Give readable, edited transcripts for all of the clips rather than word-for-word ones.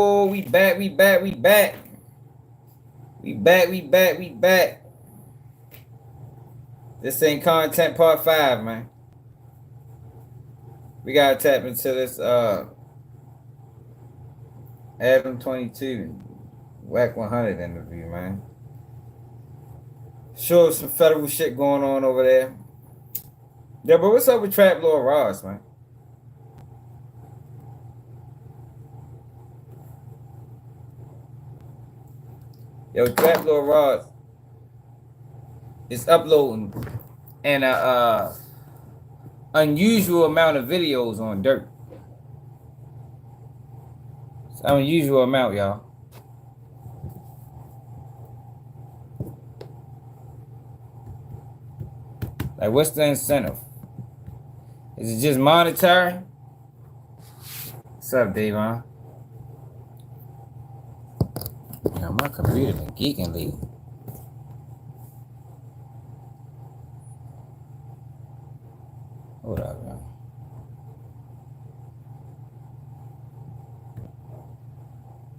Oh, we back. This ain't content part 5, man. We gotta tap into this Adam 22 Wack 100 interview, man. Sure, some federal shit going on over there. Yeah, but what's up with Trap Lord Ross, man? Yo, Trap Lord Ross is uploading an unusual amount of videos on Dirt. It's an unusual amount, y'all. Like, what's the incentive? Is it just monetary? What's up, Davon? Yeah, my computer been geeking lately. Hold up, man.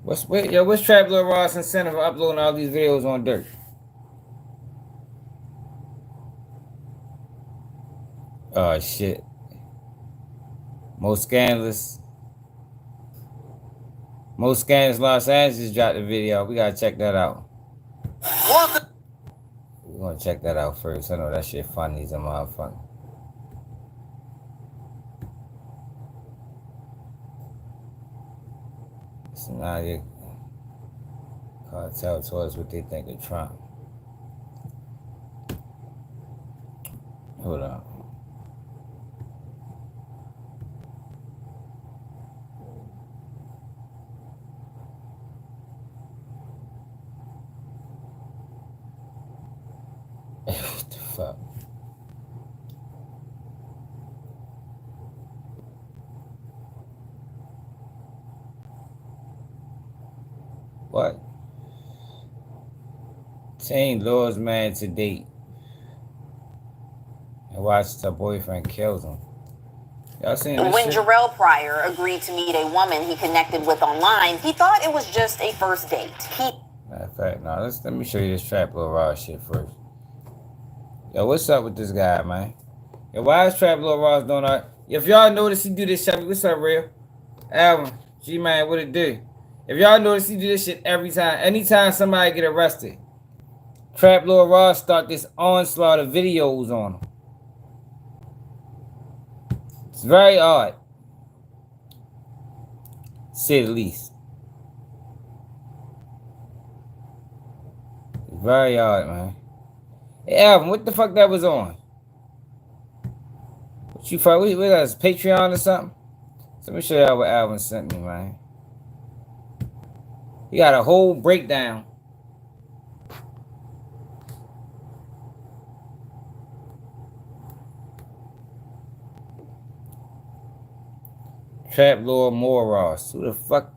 What's Trap Lord Ross' incentive for uploading all these videos on Dirt? Oh shit. Most scandalous Los Angeles dropped the video. We gotta check that out. We're gonna check that out first. I know that shit funny as a motherfucker. So now you cartel towards what they think of Trump. Hold on. What the fuck? What? Teen lures man to date and watched her boyfriend kills him. Y'all seen this When shit? Jarrell Pryor agreed to meet a woman he connected with online, he thought it was just a first date. Matter of fact, no, let me show you this Trap Lord Ross shit first. Yo, what's up with this guy, man? Yo, why is Trap Lord Ross doing that? If y'all notice he do this shit, what's up, real? Alvin, G-Man, what it do? If y'all notice he do this shit every time, anytime somebody get arrested, Trap Lord Ross start this onslaught of videos on him. It's very odd. To say the least. It's very odd, man. Hey, Alvin, what the fuck that was on? What you fuck? What else? Patreon or something? So let me show y'all what Alvin sent me, man. He got a whole breakdown. Trap Lord Moore Ross. Who the fuck?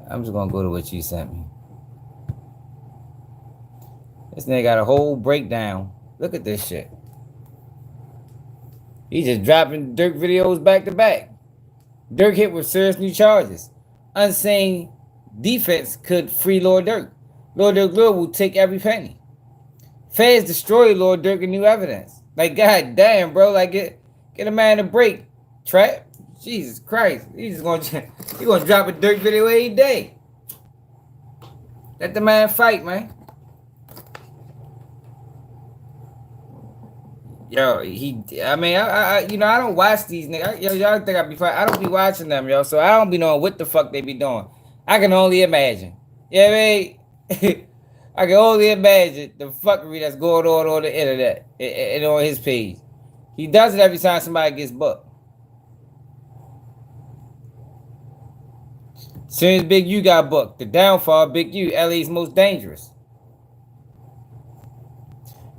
I'm just gonna go to what you sent me. This nigga got a whole breakdown. Look at this shit. He just dropping Dirk videos back to back. Dirk hit with serious new charges. Unsane defense could free Lord Dirk. Lord Dirk will take every penny. Feds destroy Lord Dirk and new evidence. Like, god damn, bro. Like, get a man a break. Trap. Jesus Christ. He gonna drop a Dirk video every day. Let the man fight, man. Yo, I don't watch these niggas. Y'all think I be fighting? I don't be watching them, yo. So I don't be knowing what the fuck they be doing. I can only imagine. Yeah, I mean, I can only imagine the fuckery that's going on the internet and on his page. He does it every time somebody gets booked. Soon as Big U got booked, the downfall of Big U, LA's most dangerous.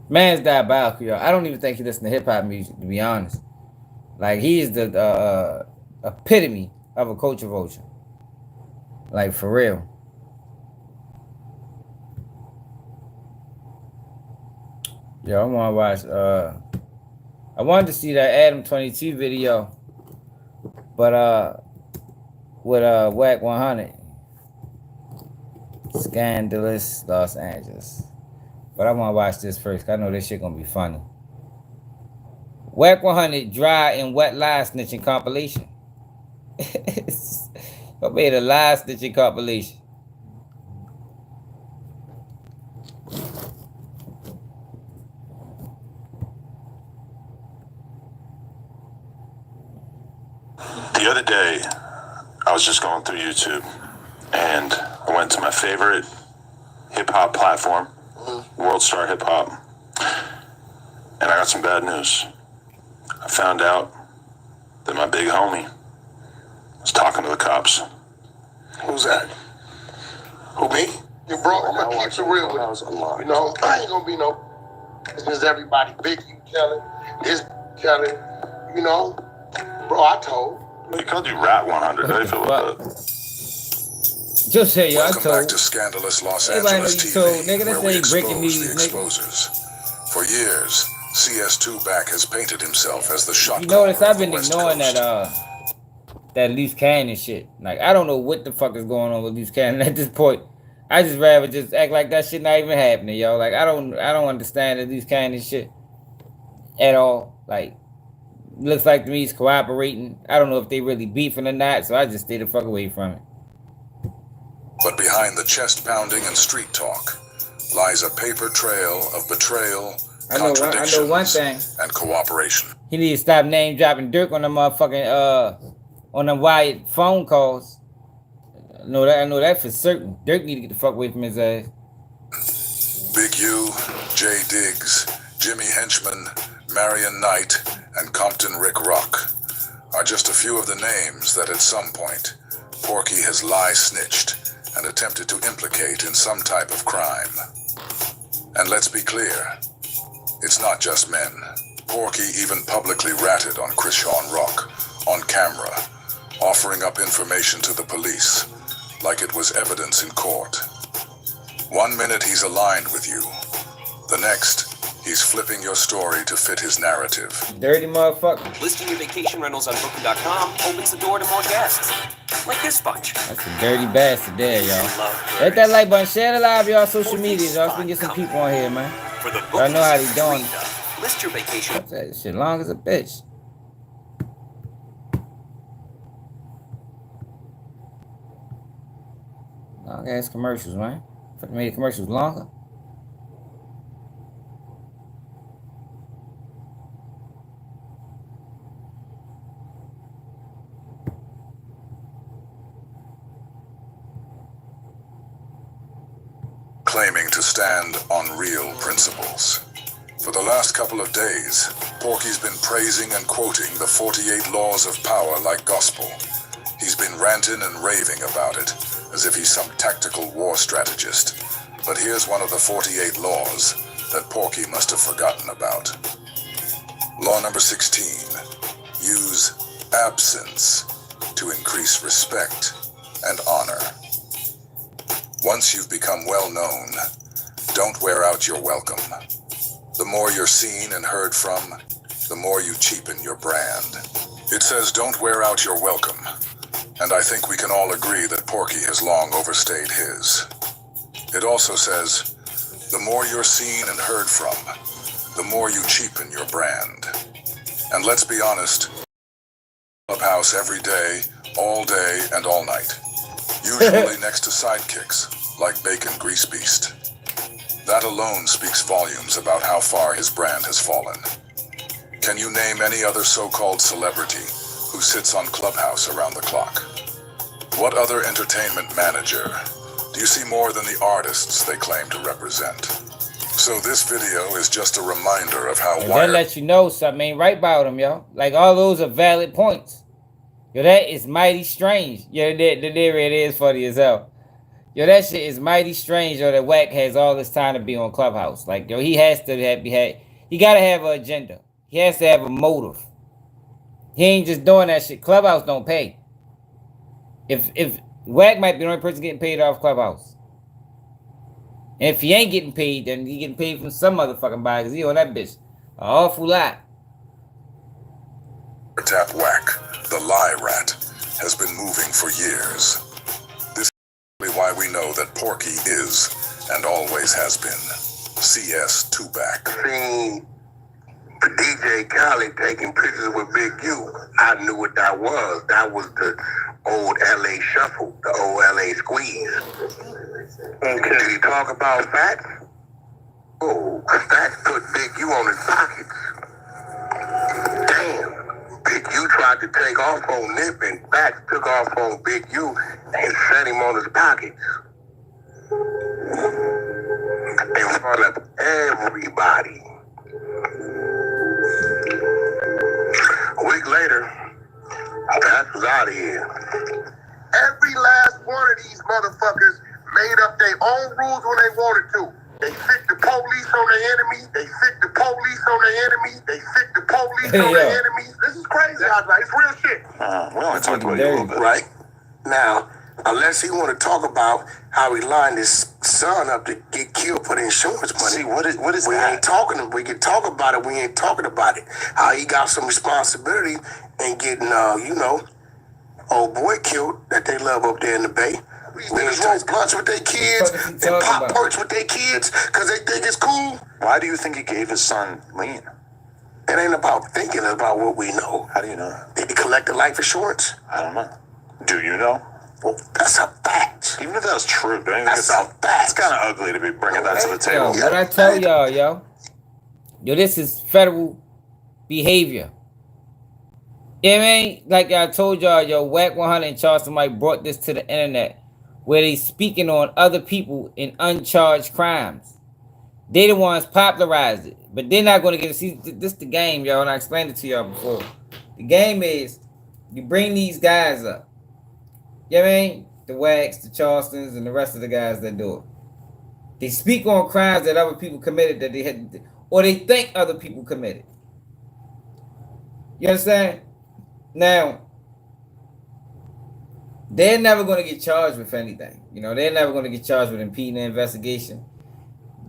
Man's diabolical, yo. I don't even think he listens to hip-hop music, to be honest. Like, he is the epitome of a culture vulture. Like, for real. Yo, I want to watch, I wanted to see that Adam 22 video, but, with Wack 100. Scandalous Los Angeles. But I want to watch this first, 'cause I know this shit gonna be funny. Wack 100 dry and wet lie snitching compilation. I made a lie snitching compilation. The other day, I was just going through YouTube, and I went to my favorite hip-hop platform, World Star Hip Hop, and I got some bad news. I found out that my big homie was talking to the cops. Who's that? Who, me? You bro, I'm gonna keep it real with you. You know, I ain't gonna be no business everybody big you telling, this telling, you know. Bro, I told. They called you Rat 100. How do you feel about that? Just say yo, I Welcome told. back to Scandalous Los Everybody know Angeles you TV, told, nigga. where That's we ain't breaking expose news, the nigga. exposers. For years, CS2 Back has painted himself as the shot You notice caller I've of the been West ignoring Coast. that loose cannon shit. Like I don't know what the fuck is going on with loose cannon at this point. I just rather just act like that shit not even happening, yo. Like I don't understand the loose cannon shit at all. Like looks like to me he's cooperating. I don't know if they really beefing or not, so I just stay the fuck away from it. But behind the chest pounding and street talk lies a paper trail of betrayal, I know one contradictions, thing. and cooperation. He need to stop name dropping Dirk on the motherfucking on them wired phone calls. I know that for certain. Dirk need to get the fuck away from his ass. Big U, Jay Diggs, Jimmy Henchman, Marion Knight, and Compton Rick Rock are just a few of the names that at some point Porky has lie snitched and attempted to implicate in some type of crime. And let's be clear, it's not just men. Porky even publicly ratted on Krishan Rock on camera, offering up information to the police like it was evidence in court. 1 minute he's aligned with you, the next he's flipping your story to fit his narrative. Dirty motherfucker. Listing your vacation rentals on Booking.com opens the door to more guests. Like this bunch. That's a dirty bastard there, y'all. Hit that like button, share it live, y'all, social media, y'all. So we can get some people on here, man. For the I know how they doing. List your vacation. That shit long as a bitch. Long ass commercials, man. Fucking made the commercials longer. Claiming to stand on real principles. For the last couple of days, Porky's been praising and quoting the 48 laws of power like gospel. He's been ranting and raving about it, as if he's some tactical war strategist. But here's one of the 48 laws that Porky must have forgotten about. Law number 16. Use absence to increase respect and honor. Once you've become well known, don't wear out your welcome. The more you're seen and heard from, the more you cheapen your brand. It says don't wear out your welcome, and I think we can all agree that Porky has long overstayed his. It also says the more you're seen and heard from, the more you cheapen your brand. And let's be honest, Clubhouse every day, and all night. Usually next to sidekicks, like Bacon Grease Beast. That alone speaks volumes about how far his brand has fallen. Can you name any other so-called celebrity who sits on Clubhouse around the clock? What other entertainment manager do you see more than the artists they claim to represent? So this video is just a reminder of how And that lets you know something ain't right about him, yo. Like all those are valid points. Yo, that is mighty strange. Yo, there it is funny as hell. Yo, that shit is mighty strange, yo, that Wack has all this time to be on Clubhouse. Like, yo, he has to he gotta have an agenda. He has to have a motive. He ain't just doing that shit. Clubhouse don't pay. If Wack might be the only person getting paid off Clubhouse. And if he ain't getting paid, then he getting paid from some motherfucking body, because he owe that bitch an awful lot. Tap Wack, the lie rat, has been moving for years. This is why we know that Porky is, and always has been, CS Tupac. Seen DJ Khaled taking pictures with Big U. I knew what that was. That was the old LA Shuffle, the old LA Squeeze. Okay. Did he talk about Facts? Oh, Facts put Big U on his pockets. Damn. Big U tried to take off on Nip, and Facts took off on Big U and set him on his pockets. In front of everybody. A week later, Facts was out of here. Every last one of these motherfuckers made up their own rules when they wanted to. They sick the police on their enemies. They sick the police on their enemies. They sick the police on their enemies. This is crazy out there. It's real shit. We only talked about it a little bit. Right? Now, unless he want to talk about how he lined his son up to get killed for the insurance money. See, what is we that? ain't talking. We can talk about it. We ain't talking about it. How he got some responsibility in getting, old boy killed that they love up there in the Bay. These niggas smoke blunts with their kids and pop perks with their kids because they think it's cool. Why do you think he gave his son lean? It ain't about thinking, it's about what we know. How do you know? Did he collect the life insurance? I don't know. Do you know? Well, that's a fact. Even if that was true, don't you think That's a fact. it's kind of ugly to be bringing that to the Yo, table. what I tell y'all, yo, this is federal behavior. You know what I mean? Like I told y'all, yo, Wack 100 and Charleston Mike brought this to the internet, where they speaking on other people in uncharged crimes. They the ones popularized it, but they're not going to get to see this. The game, y'all, and I explained it to y'all before. The game is you bring these guys up. You know what I mean? The Wacks, the Charlestons, and the rest of the guys that do it. They speak on crimes that other people committed that they had, or they think other people committed. You understand? Now, they're never going to get charged with anything. You know, they're never going to get charged with impeding the investigation.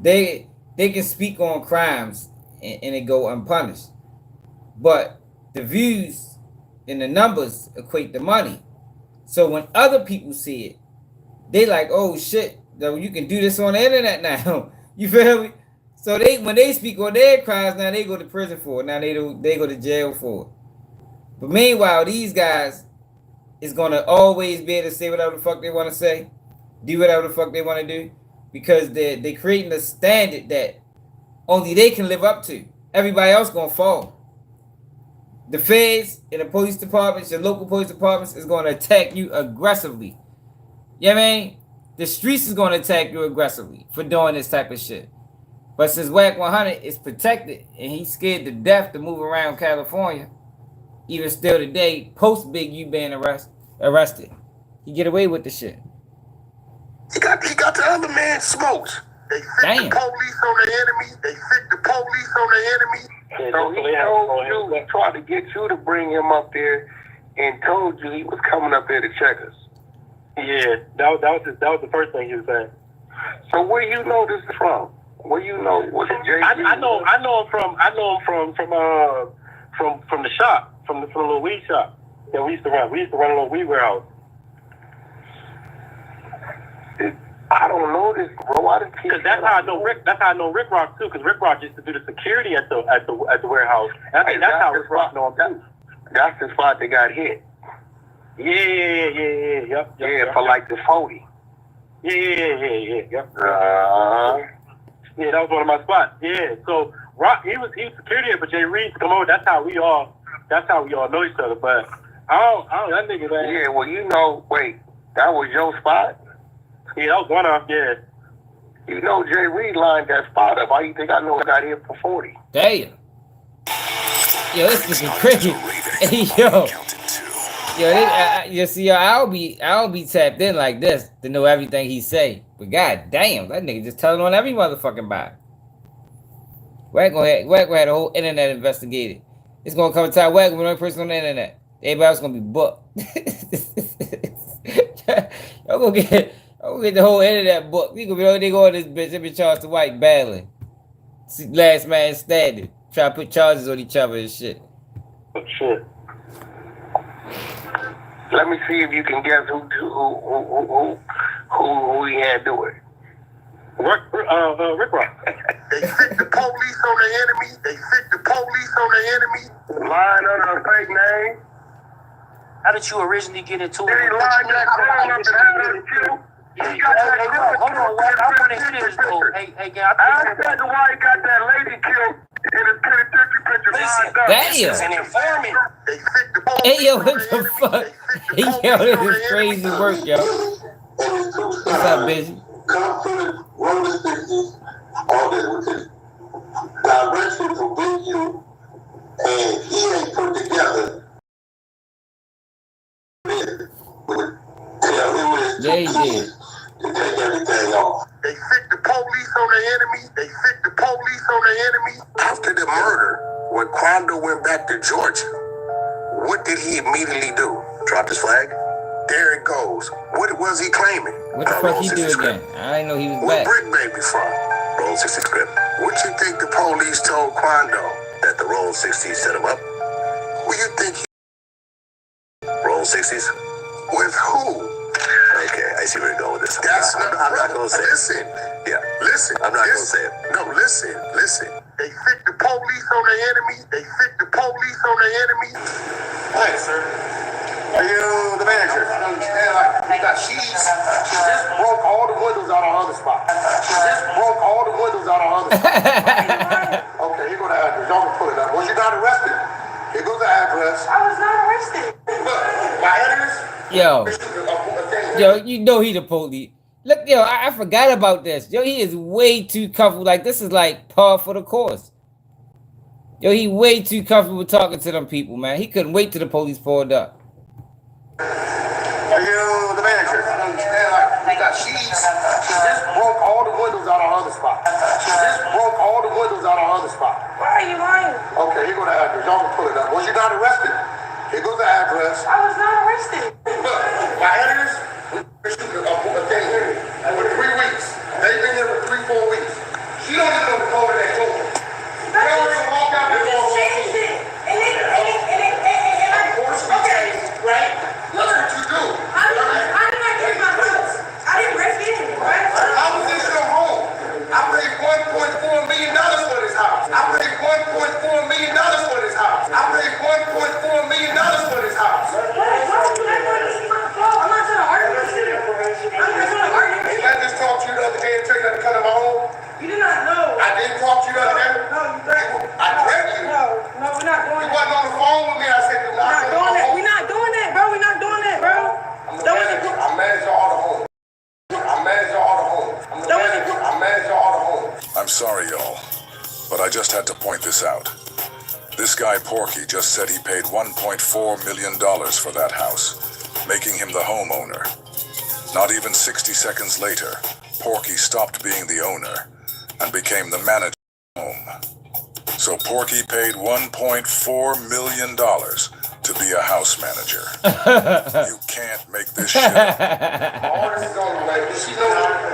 They can speak on crimes and it go unpunished. But the views and the numbers equate to money. So when other people see it, they like, oh shit, though you can do this on the internet now. You feel me? So when they speak on their crimes, now they go to prison for it. Now they go to jail for it. But meanwhile, these guys is gonna always be able to say whatever the fuck they want to say, do whatever the fuck they want to do, because they creating a standard that only they can live up to. Everybody else gonna fall. The feds and the police departments, your local police departments, is gonna attack you aggressively. You know what I mean? The streets is gonna attack you aggressively for doing this type of shit. But since Wack 100 is protected and he's scared to death to move around California, even still today, post Big U being arrested, he get away with the shit. He got the other man smoked. They sick the police on their enemies. They sick the police on their enemies. So he told you, he tried to get you to bring him up there and told you he was coming up there to check us. Yeah, that was the first thing he was saying. So where you know this is from? Where you know what the J? I know him from the shop, from the little weed shop that we used to run. We used to run a little weed warehouse. I don't know this, bro. Because that's how I know Rick. That's how I know Rick Rock too. Because Rick Rock used to do the security at the warehouse. And I think that's how Rick Rock know him too. That's the spot that got hit. Yep. For like the 40. Yep. Yeah, that was one of my spots. Yeah. So Rock, he was security for Jay Reed to come over. That's how we all know each other. But I don't that nigga, man. Yeah, well, wait, that was your spot? Yeah, that was one of them, yeah. You know Jay Reed lined that spot up. Why you think I know I got hit for 40? Damn. Yo, this is crazy. Hey, yo. I'll be tapped in like this to know everything he say. But god damn, that nigga just telling on every motherfucking body. Wack had the whole internet investigated. It's gonna come a time Wack will be the only person on the internet. Everybody else gonna be booked. I'm gonna get the whole internet booked. They go on this bitch. They be charged to White battling. Last man standing. Try to put charges on each other and shit. Oh, shit. Let me see if you can guess who he had do it. Rick Ross. They sick the police on the enemy. They sick the police on the enemy. Lying under a fake name. How did you originally get into it? Then he lined that girl up and had her killed. He got that girl. Hold on, Wack. I want to hear this though. Hey, gang. I said why he got that lady killed in his penitentiary picture lined up. Damn. This is an informant. They sick the police Hey, yo, on what the the enemy. fuck? They sick the Yo, police this on is the crazy enemy. work, yo. What's up, busy? Confident roller stickers, all that with the direction to win you, and he ain't put together. Tell him it's Yeah, he did. to take everything off. They sick the police on the enemy. They sick the police on the enemy. After the murder, when Quando went back to Georgia, what did he immediately do? Drop his flag? There it goes. What was he claiming? What the fuck he do again? I didn't know he was Where back. Brick Baby from? Roll 60 script. What you think the police told Quando? That the Roll 60s set him up? Who you think he... Roll 60s? With who? Okay, I see where you're going with this. I'm not going to say it. Listen. I'm not going to say it. No, listen. They sick the police on the enemy. They sick the police on the enemy. Hey, sir. Are you the manager? She just broke all the windows out of her spot. Okay, here go the address. Y'all can pull it up. Was you not arrested? Here goes the address. I was not arrested. Look, my address. Yo, you know he the police. Look, yo, I forgot about this. Yo, he is way too comfortable. Like, this is like par for the course. Yo, he way too comfortable talking to them people, man. He couldn't wait till the police pulled up. Are you the manager? She just broke all the windows out of her spot. Why are you lying? Okay, here go the address. Y'all can pull it up. Was you not arrested? Here goes the address. I was not arrested. Look, my address. For 3 weeks. They've been here for 3-4 weeks. She don't even know the code of that door. They don't even walk out You there. just changed it. And Of course we changed, right? That's what you do. How did I get my house? I didn't break in, right? How was this your home? I paid $1.4 million for this house. I paid $1.4 million for this house. I'm not trying to argue with you. I'm not trying to argue with Ain't you. I just talked to you the other day and tell you not to come to my home? You did not know. I didn't talk to you the other day. No, you threatened. I threatened you. No, we're not doing You that. wasn't on the phone with me. I said, do We're not not come to doing my that. home. We're not doing that, bro. We're not doing that, bro. That wasn't cool. I manage all the home. I'm sorry, y'all, but I just had to point this out. This guy Porky just said he paid $1.4 million for that house, making him the homeowner. Not even 60 seconds later, Porky stopped being the owner and became the manager of the home. So Porky paid $1.4 million to be a house manager. You can't make this shit up. All this is on the way. She knows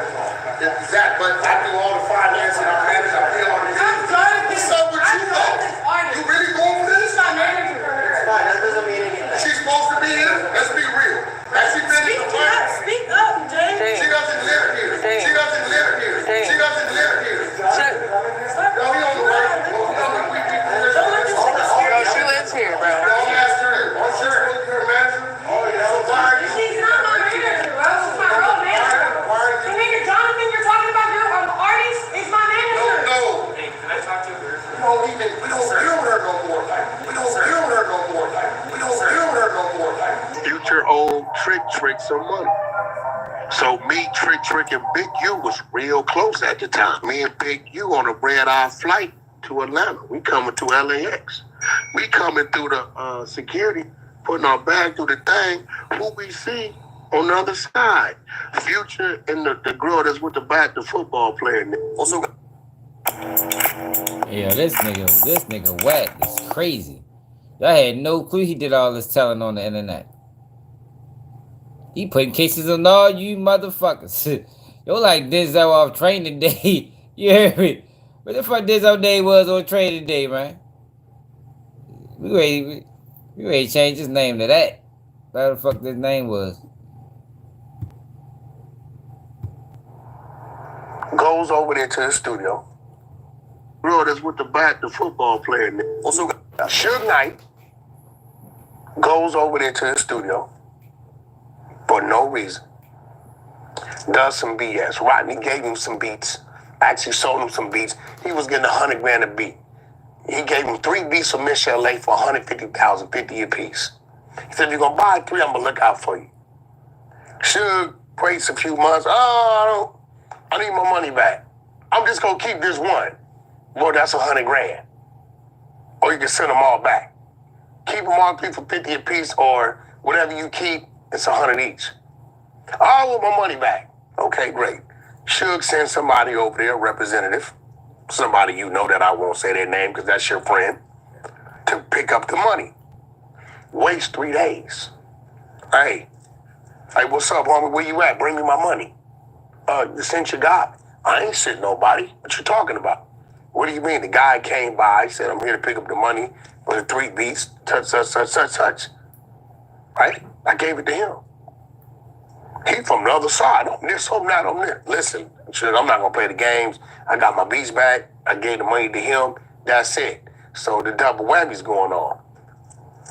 exact, but I do all the financing. I manage. I pay all the I'm done with this. So what I'm you done know? with this artist. You really going for this? He's my manager. Fine, that doesn't mean anything. She's supposed to be here. Let's be real. Has she been in the plan? Speak up, Jay. She doesn't live here. She doesn't live here. She doesn't live here. No, he on the way. She lives here, bro. Don't ask her. Once you're supposed to be her manager, so why are you? She's not my manager, bro. She's my real manager. The nigga Jonathan you're talking about, your artist, is my manager. No. Hey, can I talk to her? We don't deal with her no more. Future old Trick some money. So me, Trick, and Big U was real close at the time. Me and Big U on a red-eye flight to Atlanta. We coming to LAX. We coming through the security, putting our bag through the thing. Who we see on the other side? Future and the girl that's with the football player. Also, Yeah, this nigga Wack is crazy. I had no clue he did all this telling on the internet. He putting cases on all you motherfuckers. Yo, like Denzel off training day. You hear me? What the fuck Denzel day was on training day, man? We ready to change his name to that. Whatever the fuck his name was. Goes over there to the studio. Bro, that's with the football player. Also, Suge Knight goes over there to the studio for no reason. Does some BS. Rodney gave him some beats. Actually sold him some beats. He was getting $100 grand a beat. He gave him 3 beats from Michelle LA for $150,000, 50 apiece. He said, "You're gonna buy 3, I'm gonna look out for you." Suge waits a few months. "Oh, I need my money back. I'm just gonna keep this one." Boy, that's $100 grand. Or you can send them all back. Keep them all for 50 apiece, or whatever you keep, it's 100 each. "I want my money back." Okay, great. Suge sends somebody over there, a representative, somebody you know that I won't say their name because that's your friend, to pick up the money. Waits 3 days. Hey, what's up, homie? Where you at? Bring me my money. You sent your guy. I ain't sent nobody. What you talking about? What do you mean? The guy came by, said, "I'm here to pick up the money for the 3 beats, touch. Right? I gave it to him. He from the other side. On this, on that, on this. Listen, I'm not going to play the games. I got my beats back. I gave the money to him. That's it. So the double whammy's going on.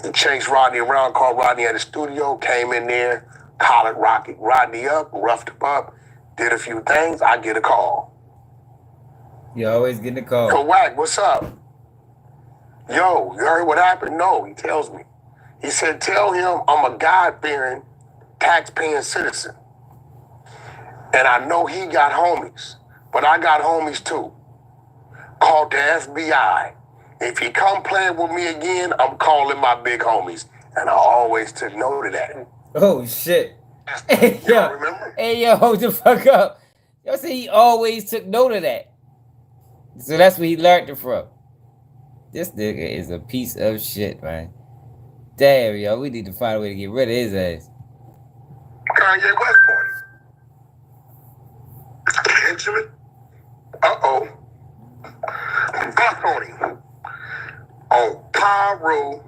He chased Rodney around, called Rodney at the studio, came in there, collared Rodney up, roughed him up, did a few things. I get a call. You always get a call. "Yo, Wack, what's up?" "Yo, you heard what happened?" "No," he tells me. He said, "Tell him I'm a God-fearing, tax-paying citizen. And I know he got homies, but I got homies too. Called the FBI. If he come playing with me again, I'm calling my big homies." And I always took note of that. Oh, shit. Hey, yo, remember? Hey, yo, hold the fuck up. Y'all say he always took note of that. So that's where he learned it from. This nigga is a piece of shit, man. Damn, yo, we need to find a way to get rid of his ass. Kanye West party. Benjamin. Uh-oh. Bust on him. On Pyro,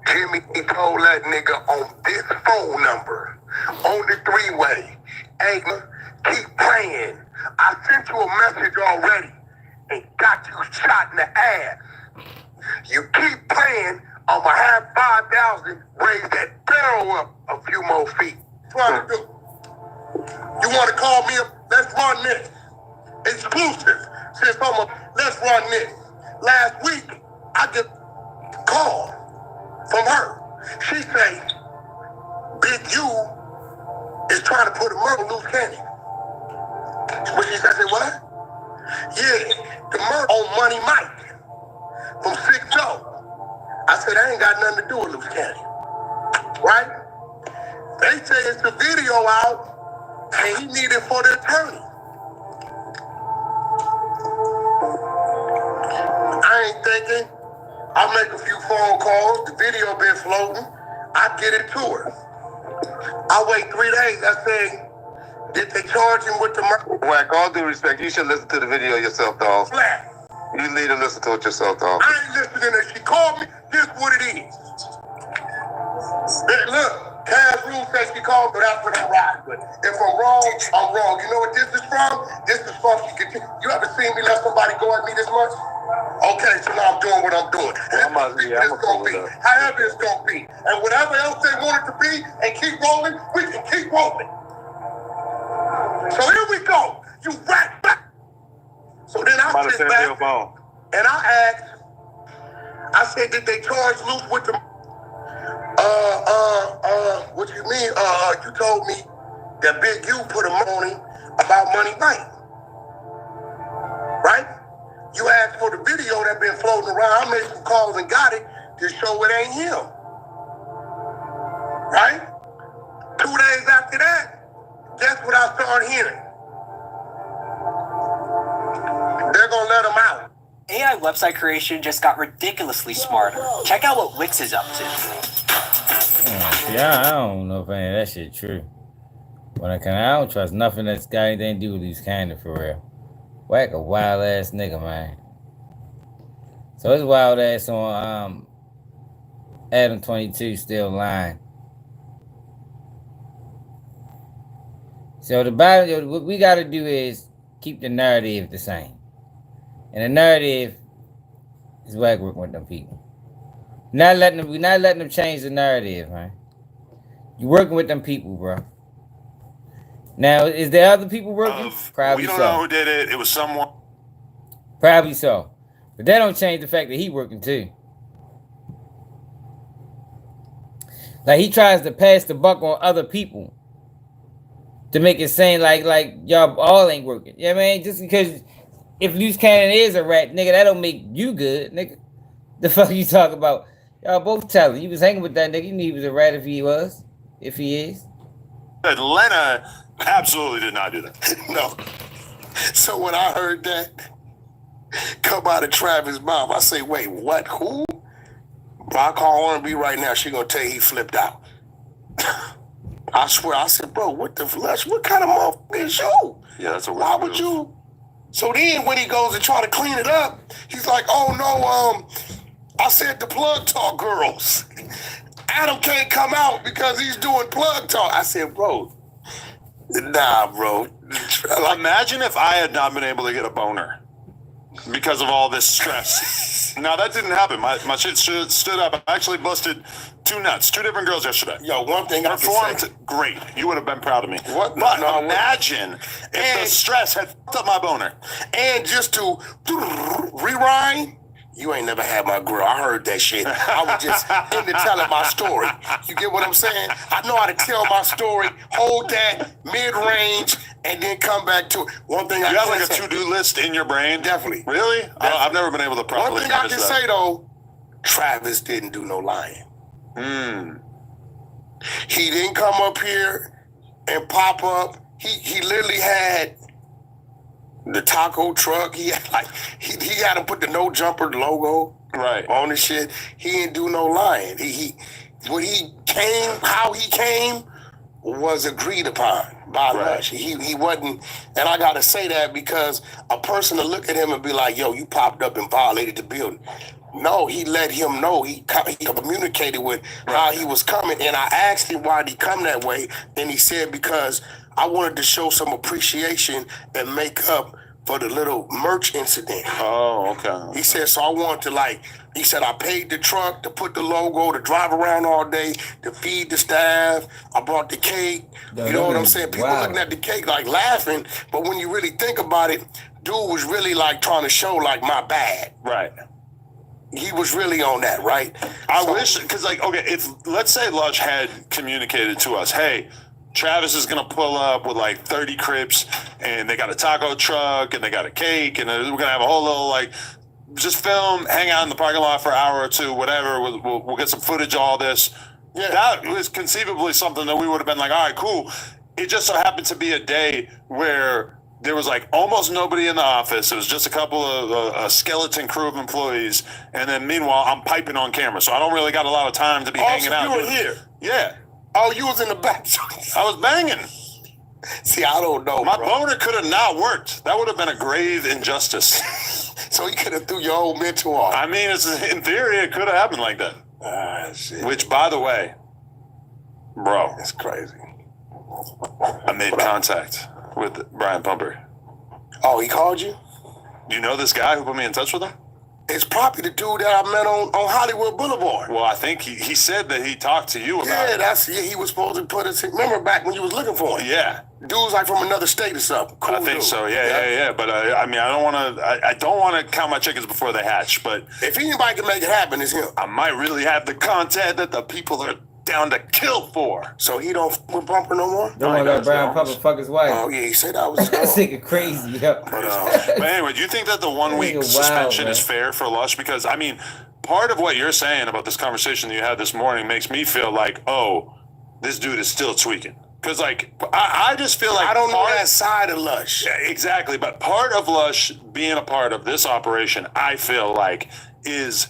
Jimmy told that nigga on this phone number, on the 3-way, "Hey, keep playing. I sent you a message already and got you shot in the ass. You keep playing, I'ma have 5,000, raise that barrel up a few more feet." Trying to do. You want to call me up? Let's run this. Exclusive. Since let's run this. Last week, I get a call from her. She say, "Big U is trying to put a murder loose cannon." What she said, "What?" "Yeah, the murder on Money Mike from 6-0. I said, "I ain't got nothing to do with loose cannon." Right? They say it's a video out and he need it for the attorney. I ain't thinking. I'll make a few phone calls. The video been floating. I get it to her. I wait 3 days. I say, "Did they charge him with the murder?" Wack, all due respect, you should listen to the video yourself, dog. Flat. You need to listen to it yourself, dog. I ain't listening to. She called me. This what it is. Hey, look, Cass Rule says she called, but that's what I ride with. If I'm wrong, I'm wrong. You know what this is from? This is from you ever seen me let somebody go at me this much? Okay, so now I'm doing what I'm doing. And it's gonna be. However it's gonna be. And whatever else they want it to be and keep rolling, we can keep rolling. So here we go. You right back. So then I sit back and I asked, I said, "Did they charge Luke with the what you mean? You told me that Big U put a money about Money Mike. Right? You asked for the video that been floating around. I made some calls and got it to show it ain't him. Right? 2 days after that, guess what I started hearing? They're gonna let him out. AI website creation just got ridiculously smart. Check out what Wix is up to. Yeah, I don't know if any of that shit true. But I don't trust nothing that's got anything to do with these kind of for real. Wack a wild ass nigga, man. So his wild ass on Adam 22 still lying. So the bottom, what we got to do is keep the narrative the same, and the narrative is Wack working with them people. We're not letting them change the narrative, man. You working with them people, bro. Now, is there other people working? Probably we don't so. know who did it. It was someone. Probably so. But that don't change the fact that he working too. Like he tries to pass the buck on other people to make it seem like y'all all ain't working. You know what I mean? Just because if Loose Cannon is a rat, nigga, that don't make you good, nigga. The fuck you talk about? Y'all both telling. You was hanging with that nigga. You knew he was a rat if he was. If he is. Lena absolutely did not do that. No. So when I heard that come out of Travis' mouth, I say, wait, what? Who? I call R&B right now. She gonna tell you he flipped out. I swear. I said, bro, what the flush? What kind of motherfucker is you? Yeah, that's a weird Why would move. you? So then when he goes and try to clean it up, he's like, oh no, I said the plug talk girls. Adam can't come out because he's doing plug talk. I said, bro, nah, bro. Imagine if I had not been able to get a boner because of all this stress. Now, that didn't happen. My shit stood up. I actually busted 2 nuts. 2 different girls yesterday. Yo, one thing I can performed say. great. You would have been proud of me. What? But No, imagine if the stress had fucked up my boner. And just to rewind, you ain't never had my girl. I heard that shit. I was just into telling my story. You get what I'm saying? I know how to tell my story, hold that mid-range, and then come back to it. One thing I You have can like a say, to-do list in your brain? Definitely. Really? I've never been able to properly one thing I manage can that. say, though, Travis didn't do no lying. He didn't come up here and pop up. He literally had the taco truck. He had he had to put the no jumper logo on the shit. He didn't do no lying. When he came, how he came was agreed upon by Lush. He wasn't, and I gotta say that because a person to look at him and be like, yo, you popped up and violated the building. No, he let him know. He communicated with how he was coming, and I asked him why did he come that way, and he said because I wanted to show some appreciation and make up for the little merch incident. Oh, okay. He said, so I wanted to he said, I paid the truck to put the logo, to drive around all day, to feed the staff. I brought the cake. You know what I'm saying? People looking at the cake like laughing, but when you really think about it, dude was really like trying to show like my bad. Right. He was really on that, right? I wish, because if let's say Lush had communicated to us, hey, Travis is going to pull up with 30 Crips and they got a taco truck and they got a cake and we're going to have a whole little just film, hang out in the parking lot for an hour or two, whatever. We'll get some footage of all this. Yeah. That was conceivably something that we would have been like, all right, cool. It just so happened to be a day where there was almost nobody in the office. It was just a couple of a skeleton crew of employees. And then meanwhile, I'm piping on camera. So I don't really got a lot of time to be hanging out. You were here? Yeah. Oh, you was in the back. I was banging. See, I don't know, my boner could have not worked. That would have been a grave injustice. So you could have threw your whole mental off. I mean, in theory, it could have happened like that. Shit. Which, by the way, bro. That's crazy. I made contact with Brian Pumper. Oh, he called you? You know this guy who put me in touch with him? It's probably the dude that I met on Hollywood Boulevard. Well, I think he said that he talked to you about it. He was supposed to put us. Remember back when you was looking for him? Yeah. Dude's from another state or something. Cool I think dude. so. Yeah. But I mean, I don't want to count my chickens before they hatch. But if anybody can make it happen, it's him. I might really have the content that the people are down to kill for. So he don't with Bumper no more? Don't want to let Brian Pumper fuck his wife. Oh yeah, he said that was That nigga crazy, yo. But anyway, do you think that the 1 week suspension is fair for Lush? Because I mean, part of what you're saying about this conversation that you had this morning makes me feel like, oh, this dude is still tweaking. Because I just feel like I don't know that side of Lush. Yeah, exactly. But part of Lush being a part of this operation, I feel like, is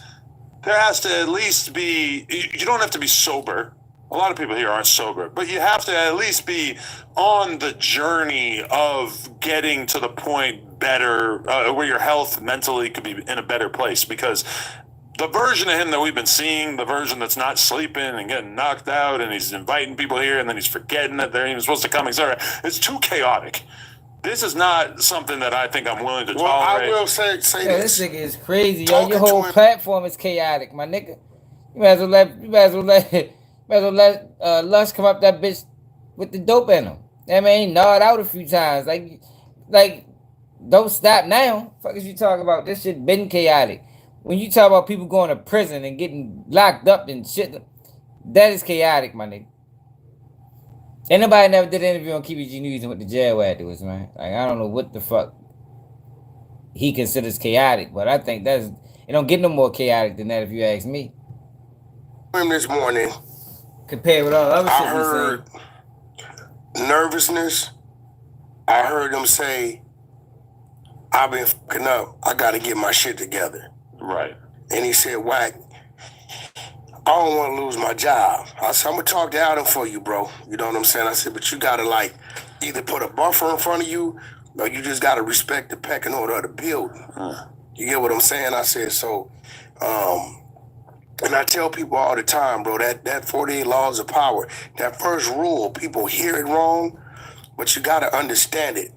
there has to at least be, you don't have to be sober. A lot of people here aren't sober, but you have to at least be on the journey of getting to the point better, where your health mentally could be in a better place. Because the version of him that we've been seeing, the version that's not sleeping and getting knocked out, and he's inviting people here, and then he's forgetting that they're even supposed to come, etc. It's too chaotic. This is not something that I think I'm willing to tolerate. I will say This this. nigga is crazy, yo. Talking Your to whole him- platform is chaotic, my nigga. You might as well let Lush come up that bitch with the dope in him. That man gnawed out a few times. Like, don't stop now. Fuck is you talking about? This shit been chaotic. When you talk about people going to prison and getting locked up and shit, that is chaotic, my nigga. Ain't nobody never did an interview on KBG News and went to jail afterwards, man. Like, I don't know what the fuck he considers chaotic, but I think it don't get no more chaotic than that if you ask me. Him this morning, Compared with all the other I shit we heard nervousness. I heard him say, "I've been fucking up. I got to get my shit together." Right. And he said, "Wack, I don't want to lose my job." I said, "I'm gonna talk to Adam for you, bro." You know what I'm saying? I said, "But you gotta like either put a buffer in front of you, or you just gotta respect the pecking order of the building." You get what I'm saying? I said, so, and I tell people all the time, bro, that 48 laws of power, that first rule, people hear it wrong, but you gotta understand it.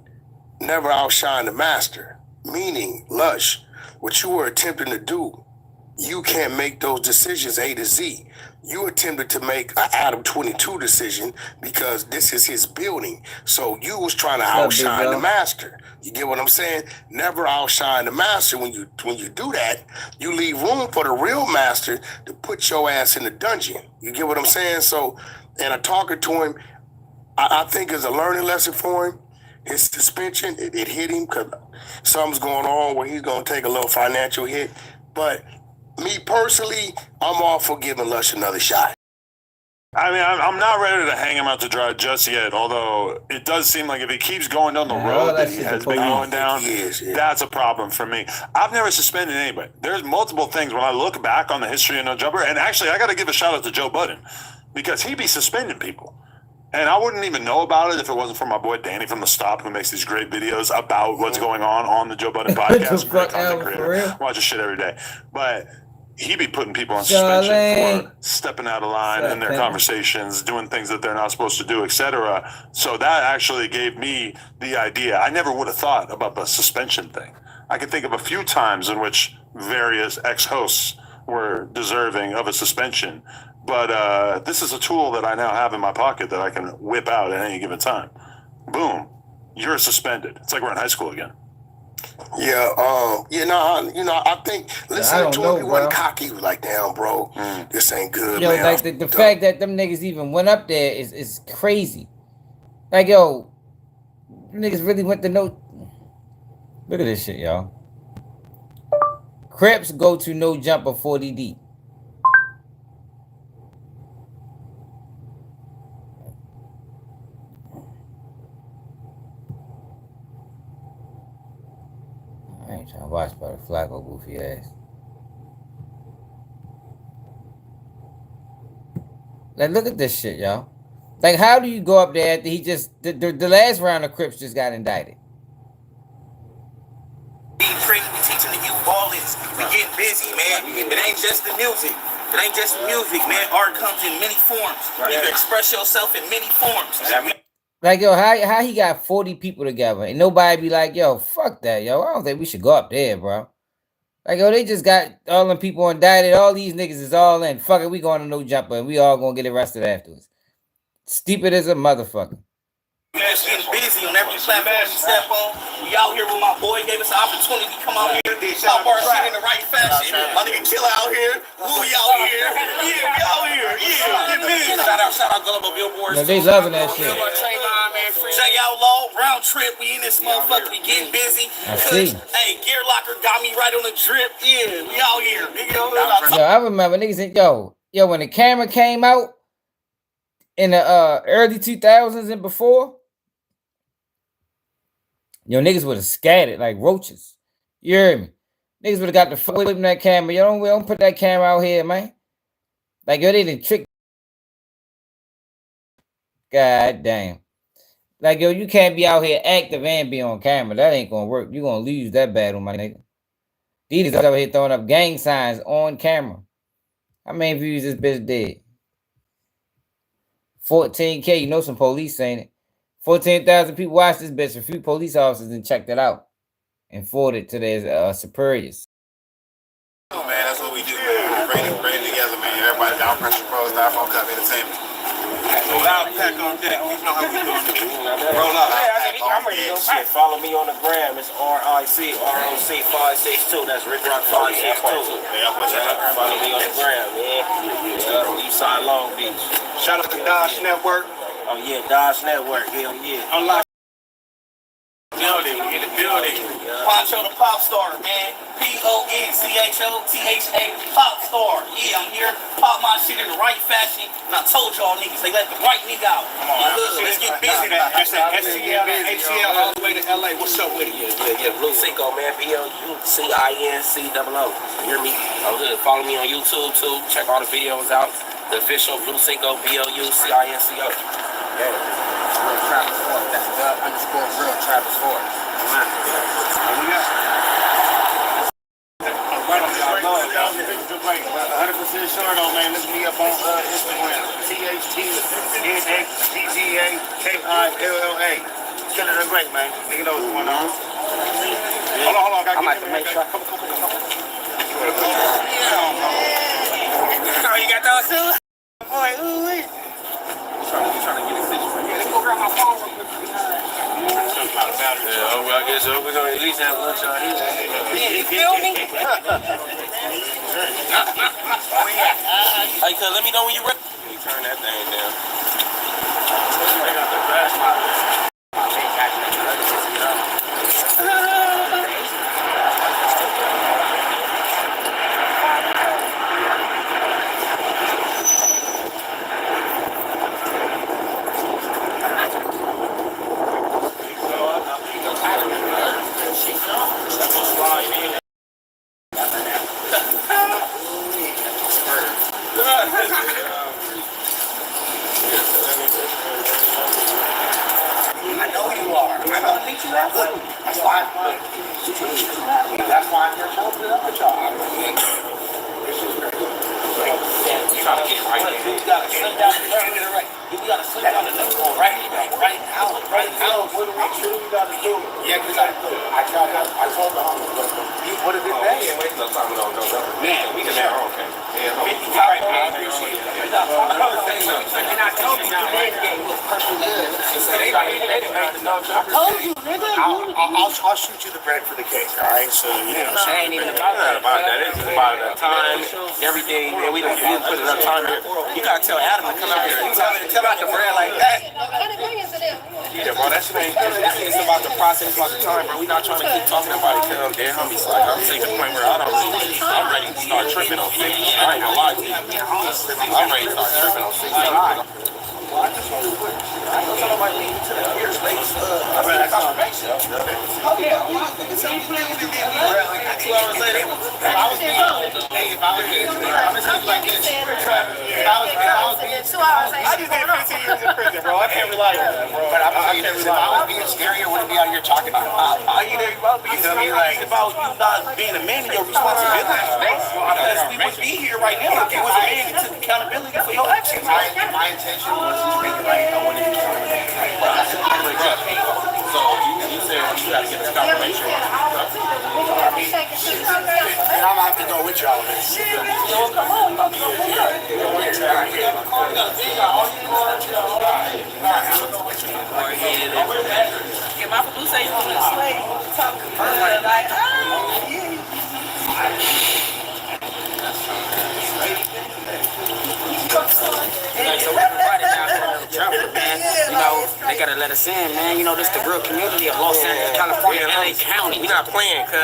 Never outshine the master. Meaning, Lush, what you were attempting to do, you can't make those decisions A to Z. You attempted to make an Adam 22 decision because this is his building. So you was trying to outshine the master. You get what I'm saying? Never outshine the master. When you do that, you leave room for the real master to put your ass in the dungeon. You get what I'm saying? So, and I'm talking to him, I think it's a learning lesson for him. His suspension, it hit him because something's going on where he's going to take a little financial hit. But me personally, I'm all for giving Lush another shot. I mean, I'm not ready to hang him out to dry just yet, although it does seem like if he keeps going down the road that he has been going down, that's a problem for me. I've never suspended anybody. There's multiple things when I look back on the history of No Jumper, and actually I got to give a shout out to Joe Budden because he be suspending people. And I wouldn't even know about it if it wasn't for my boy Danny from The Stop, who makes these great videos about what's going on the Joe Budden podcast. Great content creator. Watch his shit every day. But he be putting people on suspension for stepping out of line in their conversations, doing things that they're not supposed to do, etc. So that actually gave me the idea. I never would have thought about the suspension thing. I can think of a few times in which various ex-hosts were deserving of a suspension. But this is a tool that I now have in my pocket that I can whip out at any given time. Boom, you're suspended. It's like we're in high school again. Yeah, I think listening to him, he wasn't cocky. He was like, "Damn, bro, this ain't good, yo, man." like the fact that them niggas even went up there is crazy. Like, yo, niggas really went to no. Look at this shit, y'all. Crips go to No Jumper 40 deep. I ain't trying to watch by the Flacco goofy ass. Like, look at this shit, y'all. Like, how do you go up there after he just the last round of Crips just got indicted? We teaching the youth all this. We getting busy, man. It ain't just the music. It ain't just music, man. Art comes in many forms. You can express yourself in many forms. Like, yo, how he got 40 people together and nobody be like, yo, fuck that, yo. I don't think we should go up there, bro. Like, yo, they just got all them people indicted. All these niggas is all in. Fuck it, we going to No Jumper and we all gonna get arrested afterwards. Stupid as a motherfucker. We just getting busy on every platform we step on. We out here with my boy, gave us an opportunity to come out here, pop our shit in the right fashion. My nigga Killer out here, Louie out here. Yeah, we out here. Yeah, get busy. Shout out Global Billboards. No, they loving that shit. J Outlaw, round trip, we in this motherfucker, we getting busy. I see. Hey, Gear Locker got me right on the drip. Yeah, we out here. Yo, I remember niggas said, yo, when the camera came out in the early 2000s and before, yo, niggas would have scattered like roaches. You hear me? Niggas would have got the fuck away from that camera. Yo, don't put that camera out here, man. Like, yo, they didn't trick. God damn. Like, yo, you can't be out here active and be on camera. That ain't gonna work. You gonna lose that battle, my nigga. These niggas over here throwing up gang signs on camera. How many views this bitch did? 14K. You know some police saying it. 14,000 people watched this bitch. A few police officers and checked it out and forwarded to their superiors. Oh, man, that's what we do, man. Bring it together, man. Everybody down Pressure Pro, Styrofoam Cup Entertainment. So loud pack on deck. You know how we do it. Roll up. I'm ready to go. Shit, follow me on the gram. It's RICROC562. That's Rick Rock 562. Follow me on the gram, man. Yeah, Eastside Long Beach. Shout out to Dodge Network. Oh yeah, Dodge Network. Hell yeah. Unlock. Building, in the building. Poncho the Pop Star, man. PONCHOTHA Pop Star. Yeah, I'm here. Pop my shit in the right fashion. And I told y'all niggas, they let the right nigga out. Come on, let's get busy. That's that SCL and ATL all the way to LA. What's up with it? Yeah, Blue Cinco, man. BLUCINCOO. You hear me? Oh, good. Follow me on YouTube too. Check all the videos out. The official Blue Cinco, BLUCINCO. Yeah. Real Travis Ford. That's _real Travis Ford. Right on, y'all. 100% sure though, man. Look me up on Instagram. THTNXPGAKILLA. Killing it great, man. Nigga know what's going on. Hold on. I might make sure. Oh, you got those too? Boy, ooh, You trying to get a situation. let's go grab my phone real quick. Yeah, well, I guess we're gonna at least have lunch out here. Yeah, you feel me? Hey, cuz, let me know when you're ready. You turn that thing down. They got the best I know you are. I know to meet you that way. That's why I'm here to open it up with y'all. You trying to get it right there. You gotta slim down the nerve. You gotta slim down the nerve. Right now. What you gotta do? Yeah, because I told the homies, what did it pay? Yeah, wait till time. No. Man, we can have our own. I appreciate it. And I told you, I'll shoot you the bread for the cake, all right? So, you know, It ain't even about that. It's just about the time, everything. Man, we done put enough time here. You gotta tell Adam to come out here. You tell out the bread like that. Yeah, bro, that shit ain't. It's about the process, it's about the time, bro. We not trying to keep talking about it because they're homies. Like, I'm to the point where I'm ready to start tripping on things. I ain't gonna lie to you. I'm ready to start tripping on things. I just want to put, I know somebody lead to the ears, ladies. Confirmation. Oh, yeah. You playing with the like 2 hours later. If I was being, I'm just like this. If I was being 2 hours later. I just did 15 years in prison, bro. I can't rely on that, bro. But I'm saying, if I was being scary, I wouldn't be out here talking to you. You know, it's about you not being a man of your responsibility. Because we wouldn't be here right now if you was a man and took accountability for your actions. my intention was to make it right. I wanted to do something. So you said you gotta get this confirmation. And I'm gonna have to go with y'all on this. Yeah, my producer ain't doing this way. Talking good, like, So we provided now for travel, man. You know, they gotta let us in, man. You know, this is the real community of Los Angeles, California, LA County. We not playing, cuz.